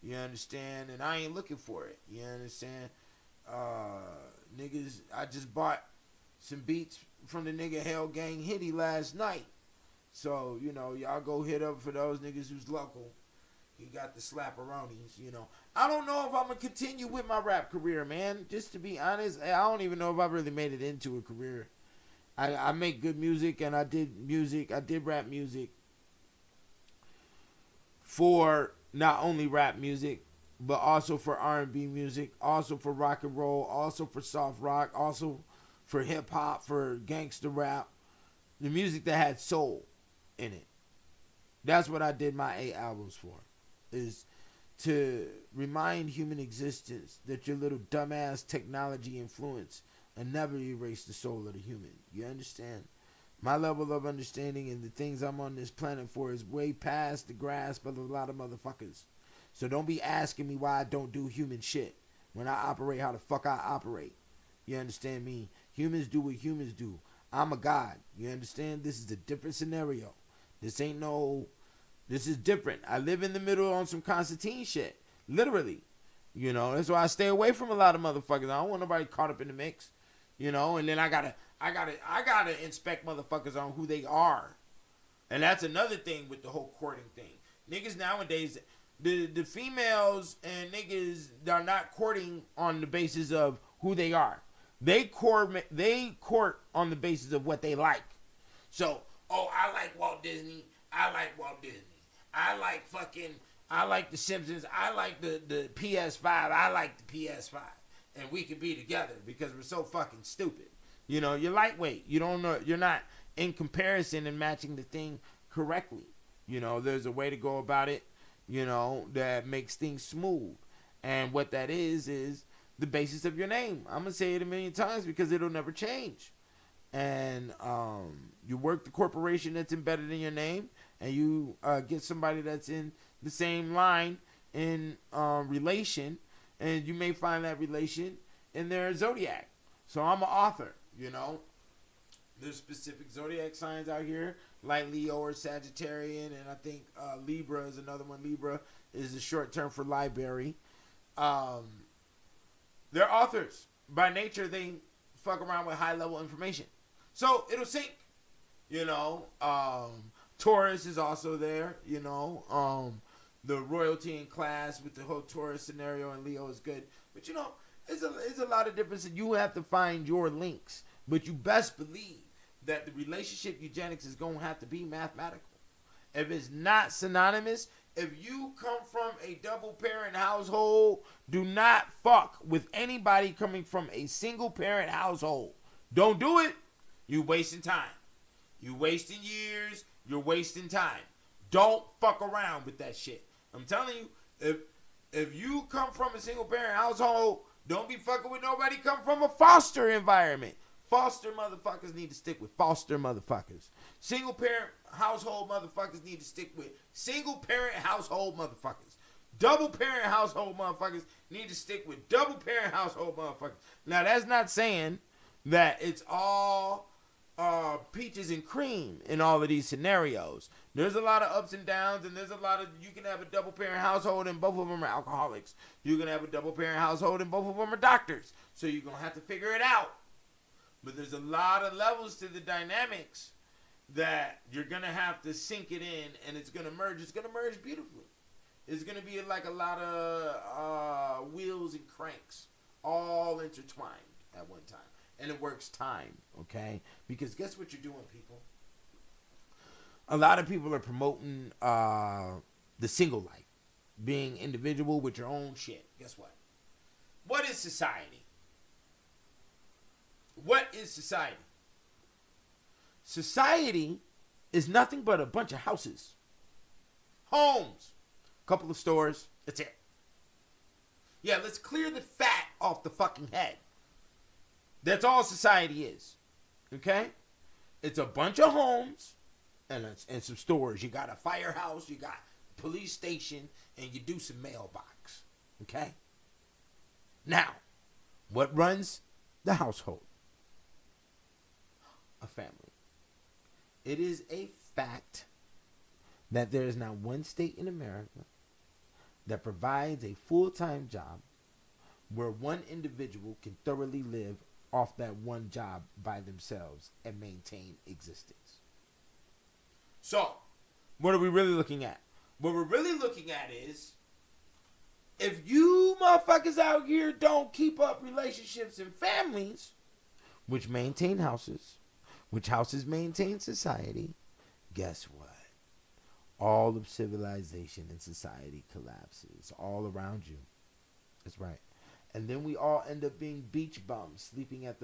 You understand? And I ain't looking for it. You understand? Niggas, I just bought some beats from the nigga Hell Gang Hitty last night. So, you know, y'all go hit up for those niggas who's local. He got the slapperonis, you know. I don't know if I'm going to continue with my rap career, man. Just to be honest, I don't even know if I've really made it into a career. I make good music, and I did rap music for not only rap music, but also for R&B music, also for rock and roll, also for soft rock, also for hip hop, for gangster rap, the music that had soul in it. That's what I did my 8 albums for, is to remind human existence that your little dumbass technology influence and never erase the soul of the human. You understand? My level of understanding and the things I'm on this planet for is way past the grasp of a lot of motherfuckers. So don't be asking me why I don't do human shit when I operate how the fuck I operate. You understand me? Humans do what humans do. I'm a god. You understand? This is a different scenario. This is different. I live in the middle on some Constantine shit. Literally. You know, that's why I stay away from a lot of motherfuckers. I don't want nobody caught up in the mix. You know, and then I gotta inspect motherfuckers on who they are. And that's another thing with the whole courting thing. Niggas nowadays, the females and niggas are not courting on the basis of who they are. They court on the basis of what they like. So, oh, I like Walt Disney. I like Walt Disney. I like the Simpsons. I like the PS5. I like the PS5. And we can be together because we're so fucking stupid. You know, you're lightweight. You don't know. You're not in comparison and matching the thing correctly. You know, there's a way to go about it, you know, that makes things smooth. And what that is the basis of your name. I'm going to say it a million times because it'll never change. And you work the corporation that's embedded in your name, and you get somebody that's in the same line in relation, and you may find that relation in their zodiac. So I'm an author, you know. There's specific zodiac signs out here, like Leo or Sagittarian, and I think Libra is another one. Libra is the short term for library. They're authors. By nature, they fuck around with high level information. So it'll sync, you know. Taurus is also there, you know. The royalty in class with the whole Taurus scenario, and Leo is good. But, you know, it's a lot of difference. You have to find your links. But you best believe that the relationship eugenics is going to have to be mathematical. If it's not synonymous, if you come from a double parent household, do not fuck with anybody coming from a single parent household. Don't do it. You wasting time. You wasting years. You're wasting time. Don't fuck around with that shit. I'm telling you, if you come from a single parent household, don't be fucking with nobody come from a foster environment. Foster motherfuckers need to stick with foster motherfuckers. Single parent household motherfuckers need to stick with single parent household motherfuckers. Double parent household motherfuckers need to stick with double parent household motherfuckers. Now, that's not saying that it's all peaches and cream in all of these scenarios. There's a lot of ups and downs, and there's a lot of, you can have a double parent household and both of them are alcoholics. You can have a double parent household and both of them are doctors. So you're going to have to figure it out. But there's a lot of levels to the dynamics that you're going to have to sink it in, and it's going to merge. It's going to merge beautifully. It's going to be like a lot of wheels and cranks all intertwined at one time. And it works time, okay? Because guess what you're doing, people? A lot of people are promoting the single life, being individual with your own shit. Guess what? What is society? What is society? Society is nothing but a bunch of houses, homes, a couple of stores. That's it. Yeah, let's clear the fat off the fucking head. That's all society is. Okay? It's a bunch of homes and some stores. You got a firehouse, you got a police station, and you do some mailbox. Okay? Now, what runs the household? A family. It is a fact that there is not one state in America that provides a full-time job where one individual can thoroughly live off that one job by themselves and maintain existence. So, what are we really looking at? What we're really looking at is, if you motherfuckers out here don't keep up relationships and families, which maintain houses, which houses maintain society, guess what? All of civilization and society collapses all around you. That's right. And then we all end up being beach bums, sleeping at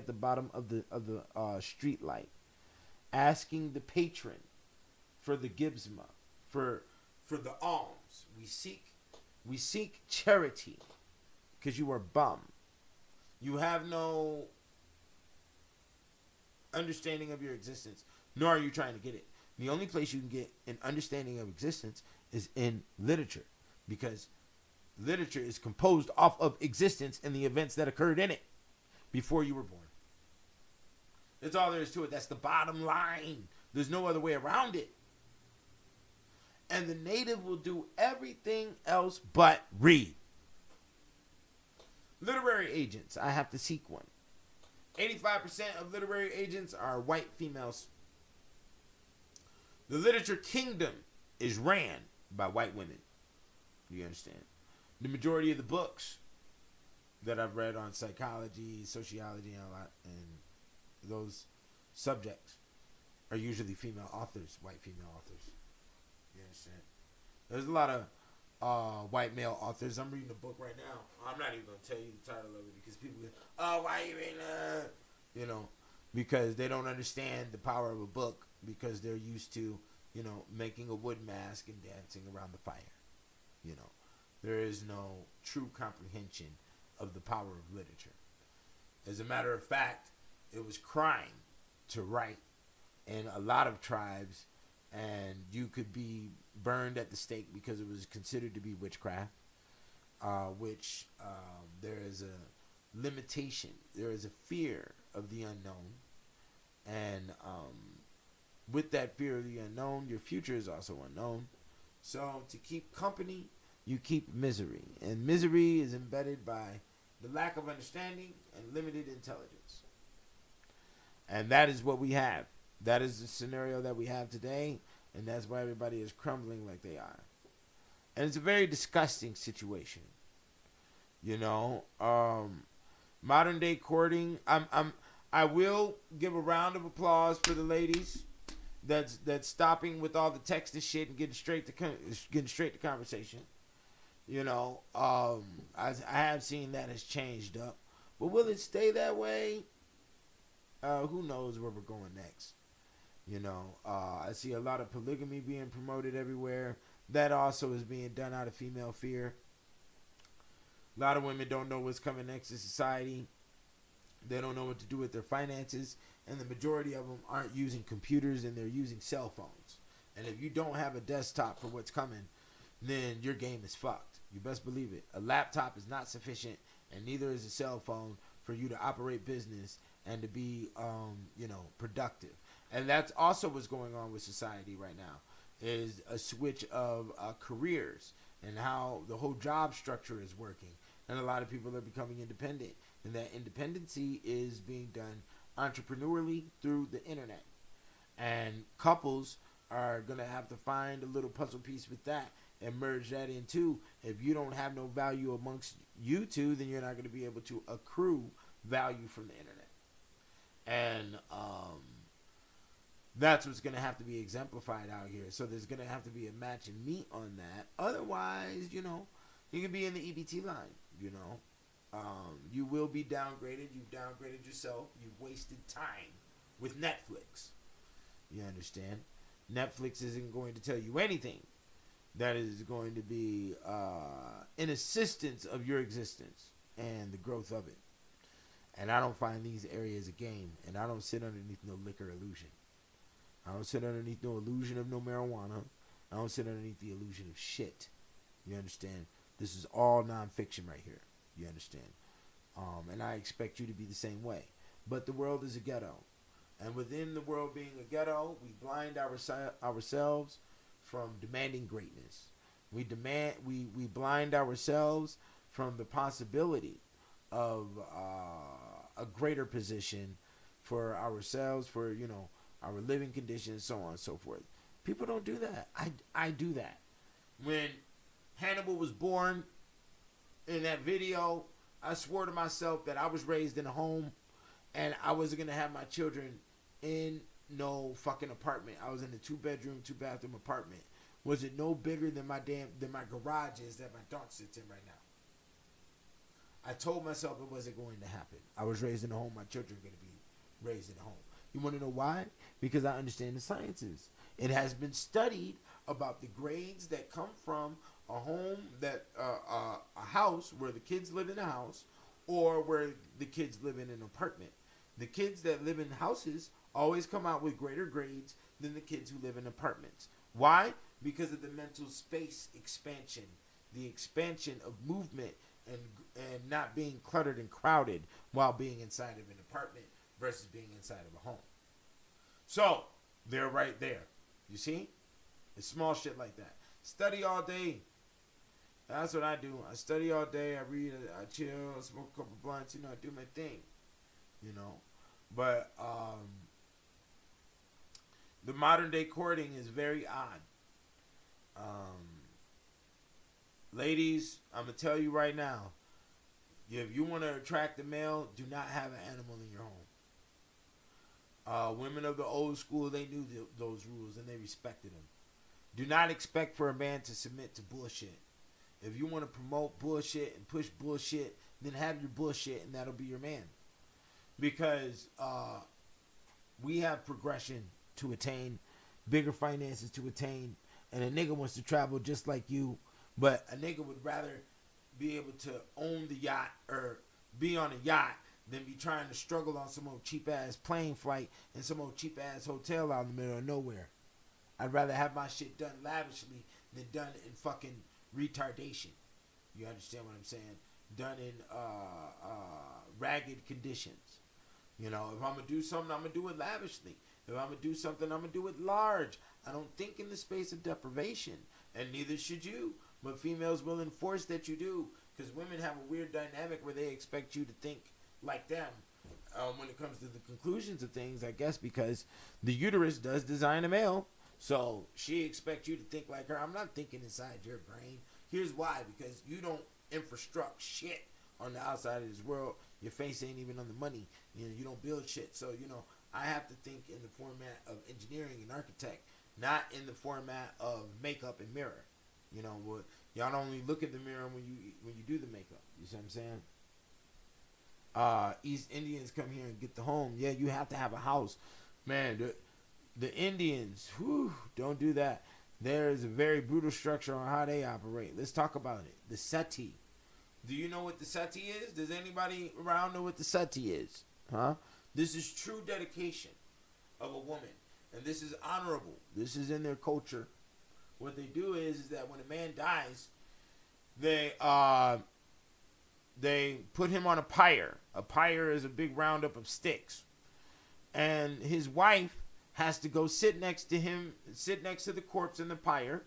the bottom of the street light, asking the patron for the gibsma, for the alms. We seek charity because you are bum. You have no understanding of your existence, nor are you trying to get it. The only place you can get an understanding of existence is in literature, because literature is composed off of existence and the events that occurred in it before you were born. That's all there is to it. That's the bottom line. There's no other way around it. And the native will do everything else but read. Literary agents, I have to seek one. 85% of literary agents are white females. The literature kingdom is ran by white women. You understand? The majority of the books that I've read on psychology, sociology, and all that, and those subjects are usually female authors, white female authors. You understand? There's a lot of white male authors. I'm reading a book right now. I'm not even going to tell you the title of it because people go, oh, why you reading that? You know, because they don't understand the power of a book because they're used to, you know, making a wood mask and dancing around the fire. You know, there is no true comprehension of the power of literature. As a matter of fact, it was crime to write in a lot of tribes, and you could be burned at the stake because it was considered to be witchcraft, which there is a limitation. There is a fear of the unknown, and with that fear of the unknown, your future is also unknown. So to keep company, you keep misery, and misery is embedded by the lack of understanding and limited intelligence. And that is what we have. That is the scenario that we have today, and that's why everybody is crumbling like they are. And it's a very disgusting situation. You know, modern day courting. I will give a round of applause for the ladies that's stopping with all the text and shit and getting straight to conversation. You know, I have seen that has changed up, but will it stay that way? Who knows where we're going next? You know, I see a lot of polygamy being promoted everywhere. That also is being done out of female fear. A lot of women don't know what's coming next in society. They don't know what to do with their finances, and the majority of them aren't using computers, and they're using cell phones. And if you don't have a desktop for what's coming, then your game is fucked. You best believe it. A laptop is not sufficient, and neither is a cell phone for you to operate business and to be, productive. And that's also what's going on with society right now, is a switch of careers and how the whole job structure is working. And a lot of people are becoming independent. And that independency is being done entrepreneurially through the internet. And couples are going to have to find a little puzzle piece with that and merge that in too. If you don't have no value amongst you two, then you're not going to be able to accrue value from the internet. And that's what's going to have to be exemplified out here. So there's going to have to be a match and meet on that. Otherwise, you can be in the EBT line, You will be downgraded. You've downgraded yourself. You've wasted time with Netflix. You understand? Netflix isn't going to tell you anything that is going to be in assistance of your existence and the growth of it. And I don't find these areas a game. And I don't sit underneath no liquor illusion. I don't sit underneath no illusion of no marijuana. I don't sit underneath the illusion of shit. You understand? This is all nonfiction right here. You understand? And I expect you to be the same way. But the world is a ghetto. And within the world being a ghetto, we blind ourselves from demanding greatness. We blind ourselves from the possibility of a greater position for ourselves, for, our living conditions, so on and so forth. People don't do that. I do that. When Hannibal was born in that video, I swore to myself that I was raised in a home and I wasn't going to have my children in no fucking apartment. I was in a 2-bedroom, 2-bathroom apartment. Was it no bigger than my garage is that my dog sits in right now? I told myself it wasn't going to happen. I was raised in a home. My children are going to be raised in a home. You want to know why? Because I understand the sciences. It has been studied about the grades that come from a home that a house where the kids live in a house or where the kids live in an apartment. The kids that live in houses always come out with greater grades than the kids who live in apartments. Why? Because of the mental space expansion, the expansion of movement and not being cluttered and crowded while being inside of an apartment versus being inside of a home. So, they're right there. You see? It's small shit like that. Study all day. That's what I do. I study all day. I read. I chill. I smoke a couple blunts. I do my thing. But the modern day courting is very odd. Ladies, I'm going to tell you right now, if you want to attract a male, do not have an animal in your home. Women of the old school, they knew those rules and they respected them. Do not expect for a man to submit to bullshit. If you want to promote bullshit and push bullshit, then have your bullshit and that'll be your man. Because we have progression to attain, bigger finances to attain, and a nigga wants to travel just like you, but a nigga would rather be able to own the yacht or be on a yacht than be trying to struggle on some old cheap ass plane flight and some old cheap ass hotel out in the middle of nowhere. I'd rather have my shit done lavishly than done in fucking retardation. You understand what I'm saying? Done in ragged conditions. If I'm going to do something, I'm going to do it lavishly. If I'm going to do something, I'm going to do it large. I don't think in the space of deprivation, and neither should you. But females will enforce that you do, because women have a weird dynamic where they expect you to think like them when it comes to the conclusions of things, I guess, because the uterus does design a male. So she expects you to think like her. I'm not thinking inside your brain. Here's why. Because you don't infrastruct shit on the outside of this world. Your face ain't even on the money. You don't build shit. So, I have to think in the format of engineering and architect, not in the format of makeup and mirror. You know, y'all only look at the mirror when you do the makeup. You see what I'm saying? East Indians come here and get the home. Yeah, you have to have a house. Man, the Indians, don't do that. There is a very brutal structure on how they operate. Let's talk about it. The sati. Do you know what the sati is? Does anybody around know what the sati is? Huh? This is true dedication of a woman. And this is honorable. This is in their culture. What they do is that when a man dies, they put him on a pyre. A pyre is a big roundup of sticks. And his wife has to go sit next to the corpse in the pyre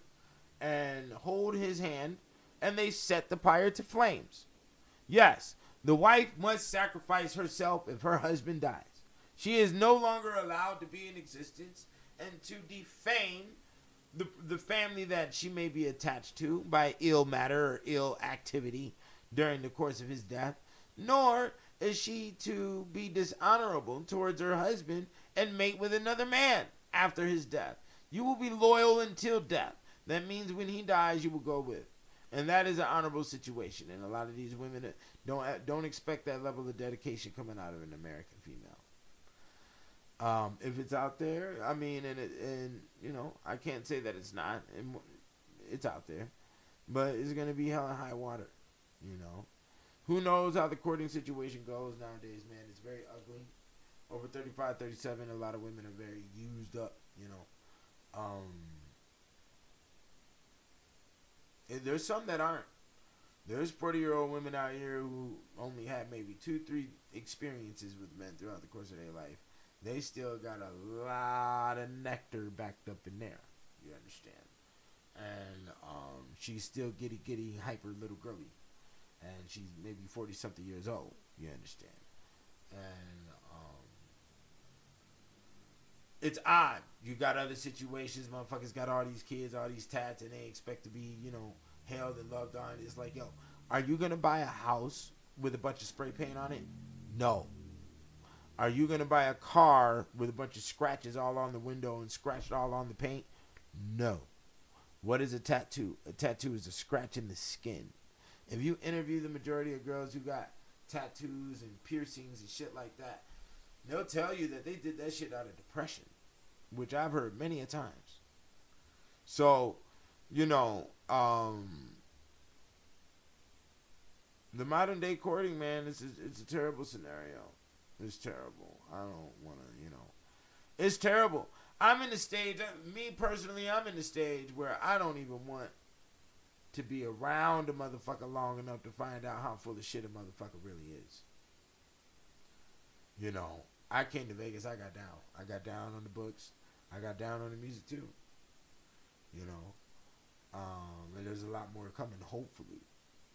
and hold his hand, and they set the pyre to flames. Yes, the wife must sacrifice herself if her husband dies. She is no longer allowed to be in existence and to defame the family that she may be attached to by ill matter or ill activity during the course of his death, nor is she to be dishonorable towards her husband and mate with another man after his death. You will be loyal until death. That means when he dies, you will go with. And that is an honorable situation. And a lot of these women don't expect that level of dedication coming out of an American female. If it's out there, I mean, and you know, I can't say that it's not. It's out there, but it's gonna be hell and high water. You know, who knows how the courting situation goes nowadays, man? It's very ugly. Over 35, 37, a lot of women are very used up. You know, there's some that aren't. There's 40-year-old women out here who only had maybe 2-3 experiences with men throughout the course of their life. They still got a lot of nectar backed up in there. You understand? And she's still giddy, hyper little girly. And she's maybe 40-something years old. You understand? And it's odd. You got other situations. Motherfuckers got all these kids, all these tats, and they expect to be, you know, held and loved on. It's like, yo, are you going to buy a house with a bunch of spray paint on it? No. Are you going to buy a car with a bunch of scratches all on the window and scratched all on the paint? No. What is a tattoo? A tattoo is a scratch in the skin. If you interview the majority of girls who got tattoos and piercings and shit like that, they'll tell you that they did that shit out of depression, which I've heard many a times. So, you know, the modern day courting, man, it's a terrible scenario. It's terrible. I don't want to, you know. It's terrible. I'm in the stage, me personally, I'm in the stage where I don't even want to be around a motherfucker long enough to find out how full of shit a motherfucker really is. You know, I came to Vegas, I got down. I got down on the books. I got down on the music too. You know. And there's a lot more coming, hopefully.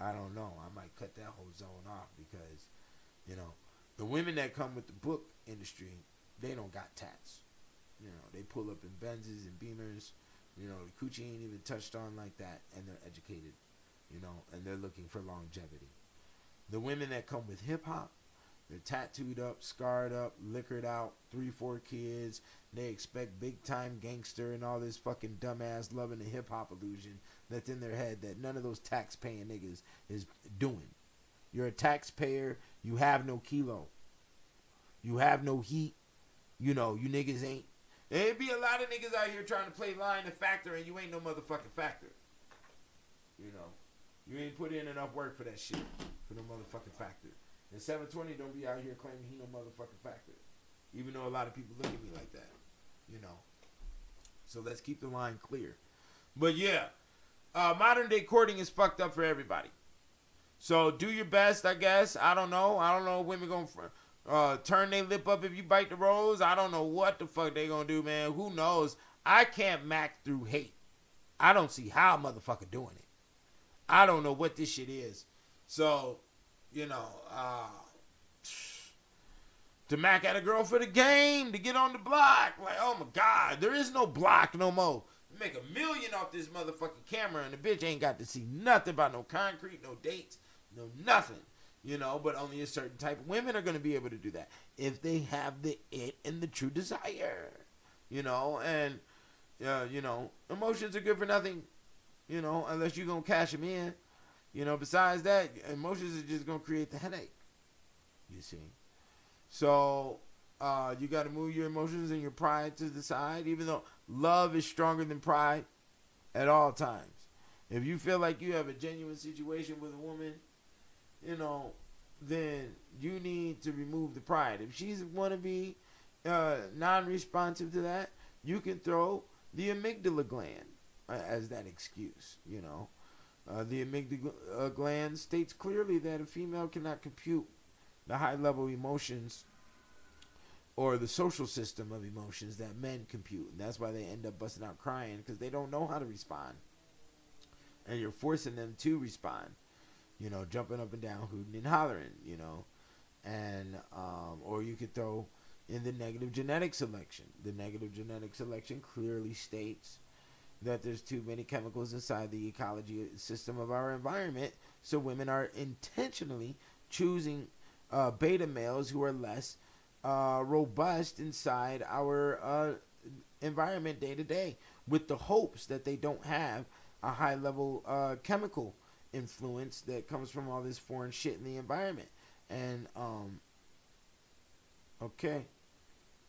I don't know. I might cut that whole zone off because, you know, the women that come with the book industry, they don't got tats. You know, they pull up in Benzes and Beamers. You know, the coochie ain't even touched on like that, and they're educated. You know, and they're looking for longevity. The women that come with hip-hop, they're tattooed up, scarred up, liquored out, 3-4 kids. They expect big-time gangster and all this fucking dumbass loving the hip-hop illusion that's in their head that none of those tax-paying niggas is doing. You're a taxpayer. You have no kilo. You have no heat. You know, you niggas ain't. There'd be a lot of niggas out here trying to play line and factor, and you ain't no motherfucking factor. You know, you ain't put in enough work for that shit, for no motherfucking factor. And 720 don't be out here claiming he no motherfucking factor, even though a lot of people look at me like that. You know, so let's keep the line clear. But yeah, modern day courting is fucked up for everybody. So do your best, I guess. I don't know if women gonna turn their lip up if you bite the rose. I don't know what the fuck they gonna do, man. Who knows? I can't mac through hate. I don't see how a motherfucker doing it. I don't know what this shit is. So, you know, to mac at a girl for the game, to get on the block. Like, oh my God, there is no block no more. You make $1 million off this motherfucking camera and the bitch ain't got to see nothing about no concrete, no dates, no nothing. but only a certain type of women are going to be able to do that if they have the it and the true desire, and emotions are good for nothing, unless you're going to cash them in. Besides that, emotions are just going to create the headache, you see. So you got to move your emotions and your pride to the side, even though love is stronger than pride at all times. If you feel like you have a genuine situation with a woman, then you need to remove the pride. If she's want to be non-responsive to that, you can throw the amygdala gland as that excuse, the amygdala gland states clearly that a female cannot compute the high-level emotions or the social system of emotions that men compute. And that's why they end up busting out crying, because they don't know how to respond. And you're forcing them to respond, jumping up and down, hooting and hollering, and or you could throw in the negative genetic selection. The negative genetic selection clearly states that there's too many chemicals inside the ecology system of our environment, so women are intentionally choosing beta males who are less robust inside our environment day to day, with the hopes that they don't have a high level chemical influence that comes from all this foreign shit in the environment. And okay,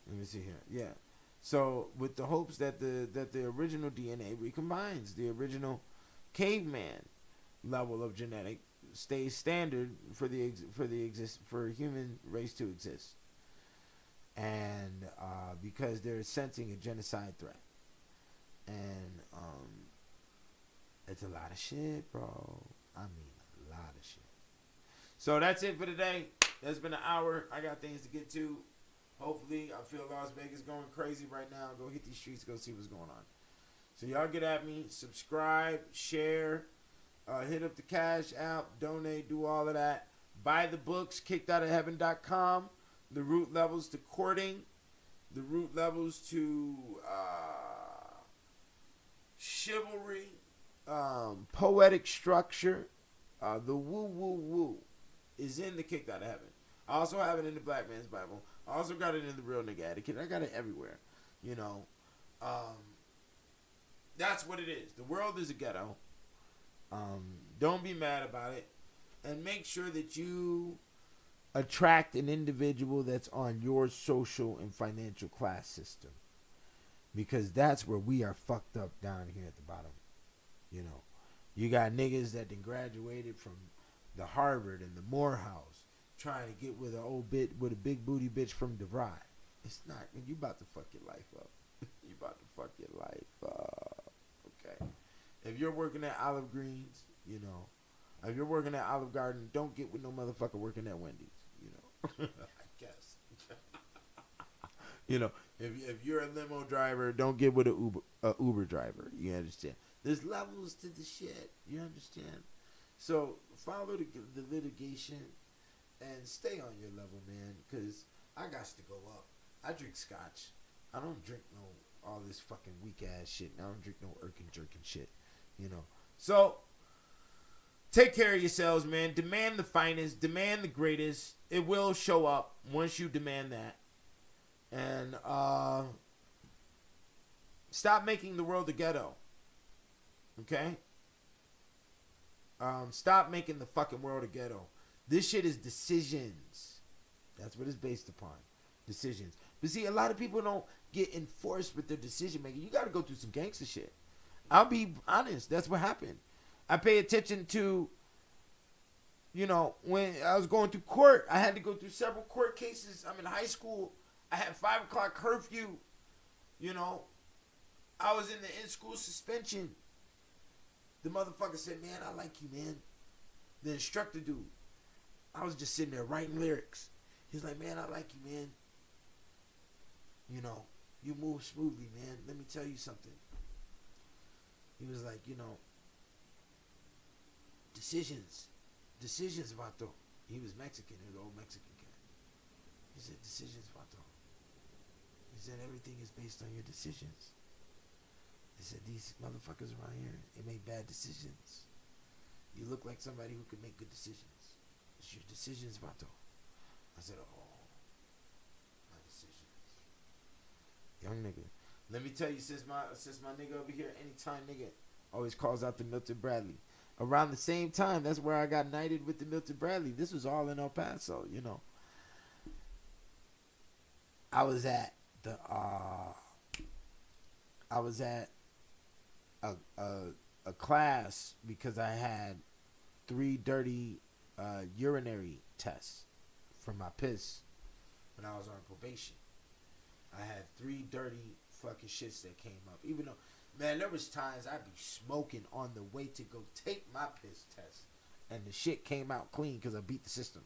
let me see here. Yeah, so with the hopes that the original DNA recombines, the original caveman level of genetic stays standard for for human race to exist, and because they're sensing a genocide threat, and it's a lot of shit, bro. I mean, a lot of shit. So that's it for today. That's been an hour. I got things to get to. Hopefully, I feel Las Vegas going crazy right now. Go hit these streets, go see what's going on. So y'all get at me, subscribe, share, hit up the Cash App, donate, do all of that. Buy the books, kickedoutofheaven.com. The root levels to courting, the root levels to chivalry, poetic structure, the woo is in the Kicked Out of Heaven. I also have it in the Black Man's Bible. I also got it in the Real Nigga Etiquette. I got it everywhere. That's what it is. The world is a ghetto. Don't be mad about it. And make sure that you attract an individual that's on your social and financial class system. Because that's where we are fucked up down here at the bottom. You got niggas that done graduated from the Harvard and the Morehouse trying to get with a big booty bitch from DeVry. It's not. You about to fuck your life up. You about to fuck your life up. Okay. If you're working at Olive Greens, if you're working at Olive Garden, don't get with no motherfucker working at Wendy's. I guess. If you're a limo driver, don't get with a Uber driver. You understand? There's levels to the shit. You understand? So follow the litigation and stay on your level, man. Because I got to go up. I drink scotch. I don't drink all this fucking weak ass shit. I don't drink no Erkin jerkin shit. So take care of yourselves, man. Demand the finest. Demand the greatest. It will show up once you demand that. And stop making the world a ghetto. Okay? Stop making the fucking world a ghetto. This shit is decisions. That's what it's based upon. Decisions. But see, a lot of people don't get enforced with their decision making. You got to go through some gangster shit. I'll be honest. That's what happened. I pay attention to, when I was going through court, I had to go through several court cases. I'm in high school. I had 5 o'clock curfew. I was in the in-school suspension. The motherfucker said, man, I like you, man. The instructor dude. I was just sitting there writing lyrics. He's like, man, I like you, man. You move smoothly, man. Let me tell you something. He was like, decisions, vato. He was Mexican. He was an old Mexican cat. He said, decisions, vato. He said, everything is based on your decisions. He said, these motherfuckers around here, they make bad decisions. You look like somebody who can make good decisions. It's your decisions, Vato. I said, oh, my decisions. Young nigga. Let me tell you, since my nigga over here, anytime nigga always calls out the Milton Bradley. Around the same time, that's where I got knighted with the Milton Bradley. This was all in El Paso, you know. I was at a class because I had 3 dirty urinary tests for my piss when I was on probation. I had 3 dirty fucking shits that came up. Even though, man, there was times I'd be smoking on the way to go take my piss test, and the shit came out clean because I beat the system.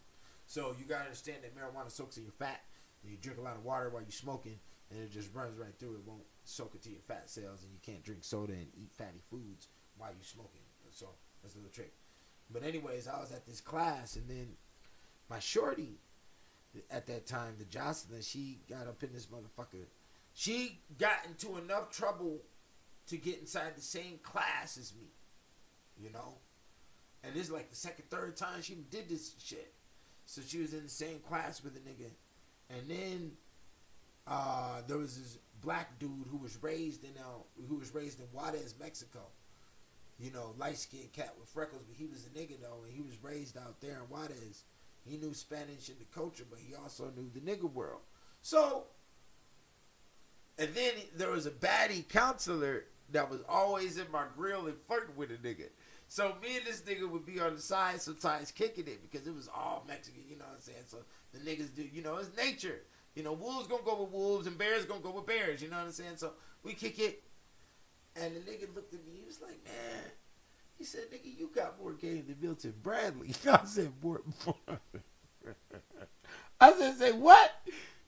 So you gotta understand that marijuana soaks in your fat. You drink a lot of water while you're smoking, and it just runs right through. It won't soak into your fat cells, and you can't drink soda and eat fatty foods while you're smoking. So that's a little trick. But anyways, I was at this class, and then my shorty at that time, the Jocelyn, she got up in this motherfucker. She got into enough trouble to get inside the same class as me, you know? And this is like the second, third time she did this shit. So she was in the same class with a nigga. And then there was this black dude who was raised in Juarez, Mexico. You know, light-skinned cat with freckles, but he was a nigga though, and he was raised out there in Juarez. He knew Spanish and the culture, but he also knew the nigga world. So, and then there was a baddie counselor that was always in my grill and flirting with a nigga. So me and this nigga would be on the side sometimes kicking it because it was all Mexican, you know what I'm saying? So the niggas do, you know, it's nature. You know, wolves gonna go with wolves and bears gonna go with bears, you know what I'm saying? So we kick it. And the nigga looked at me, he was like, man, he said, nigga, you got more game than Milton Bradley. I said, more. I said, say what?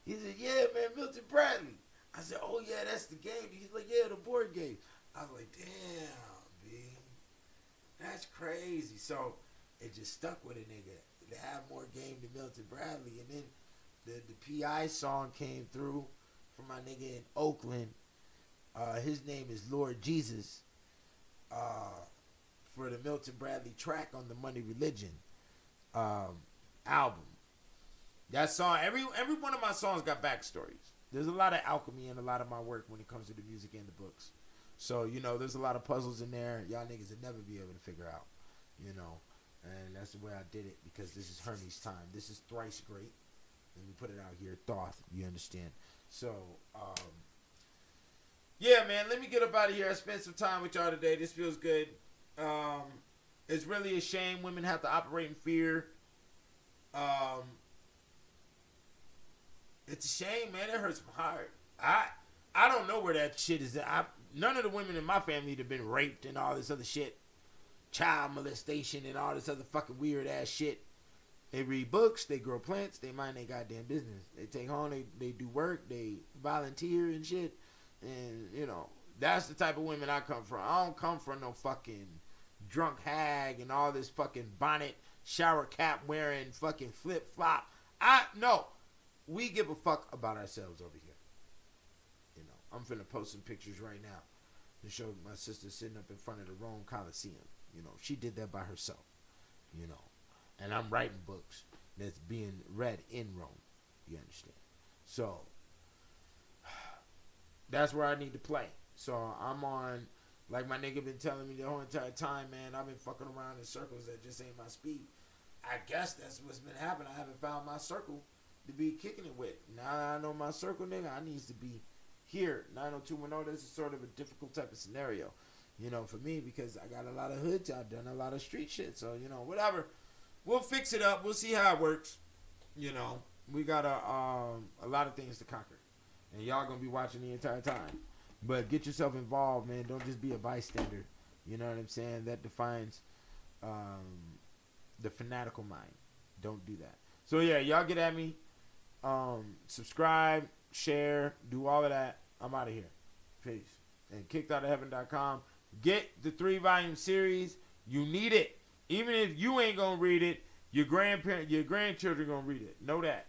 He said, yeah, man, Milton Bradley. I said, oh yeah, that's the game. He's like, yeah, the board game. I was like, damn, B. That's crazy. So it just stuck with a nigga to have more game than Milton Bradley. And then the PI song came through from my nigga in Oakland. His name is Lord Jesus. For the Milton Bradley track on the Money Religion album. That song, every one of my songs got backstories. There's a lot of alchemy in a lot of my work when it comes to the music and the books. So, you know, there's a lot of puzzles in there y'all niggas will never be able to figure out, you know. And that's the way I did it because this is Hermes time. This is thrice great. Let me put it out here. Thoth, you understand. So, yeah, man, let me get up out of here. I spent some time with y'all today. This feels good. It's really a shame women have to operate in fear. It's a shame, man. It hurts my heart. I don't know where that shit is at. None of the women in my family have been raped and all this other shit. Child molestation and all this other fucking weird ass shit. They read books, they grow plants, they mind their goddamn business. They take home, they do work, they volunteer and shit. And, you know, that's the type of women I come from. I don't come from no fucking drunk hag and all this fucking bonnet, shower cap wearing, fucking flip flop. No. We give a fuck about ourselves over here. You know, I'm finna post some pictures right now to show my sister sitting up in front of the Rome Coliseum. You know, she did that by herself. You know, and I'm writing books that's being read in Rome. You understand? So that's where I need to play. So I'm on, like my nigga been telling me the whole entire time, man, I've been fucking around in circles that just ain't my speed. I guess that's what's been happening. I haven't found my circle to be kicking it with. Now I know my circle, nigga, I needs to be here. 90210, this is sort of a difficult type of scenario, you know, for me, because I got a lot of hoods. I've done a lot of street shit. So, you know, whatever. We'll fix it up. We'll see how it works. You know, we got a lot of things to conquer. And y'all gonna be watching the entire time. But get yourself involved, man. Don't just be a bystander. You know what I'm saying? That defines the fanatical mind. Don't do that. So, yeah, y'all get at me. Subscribe, share, do all of that. I'm out of here. Peace. And kickedoutofheaven.com. Get the 3-volume series. You need it. Even if you ain't gonna read it, your grandchildren gonna read it. Know that.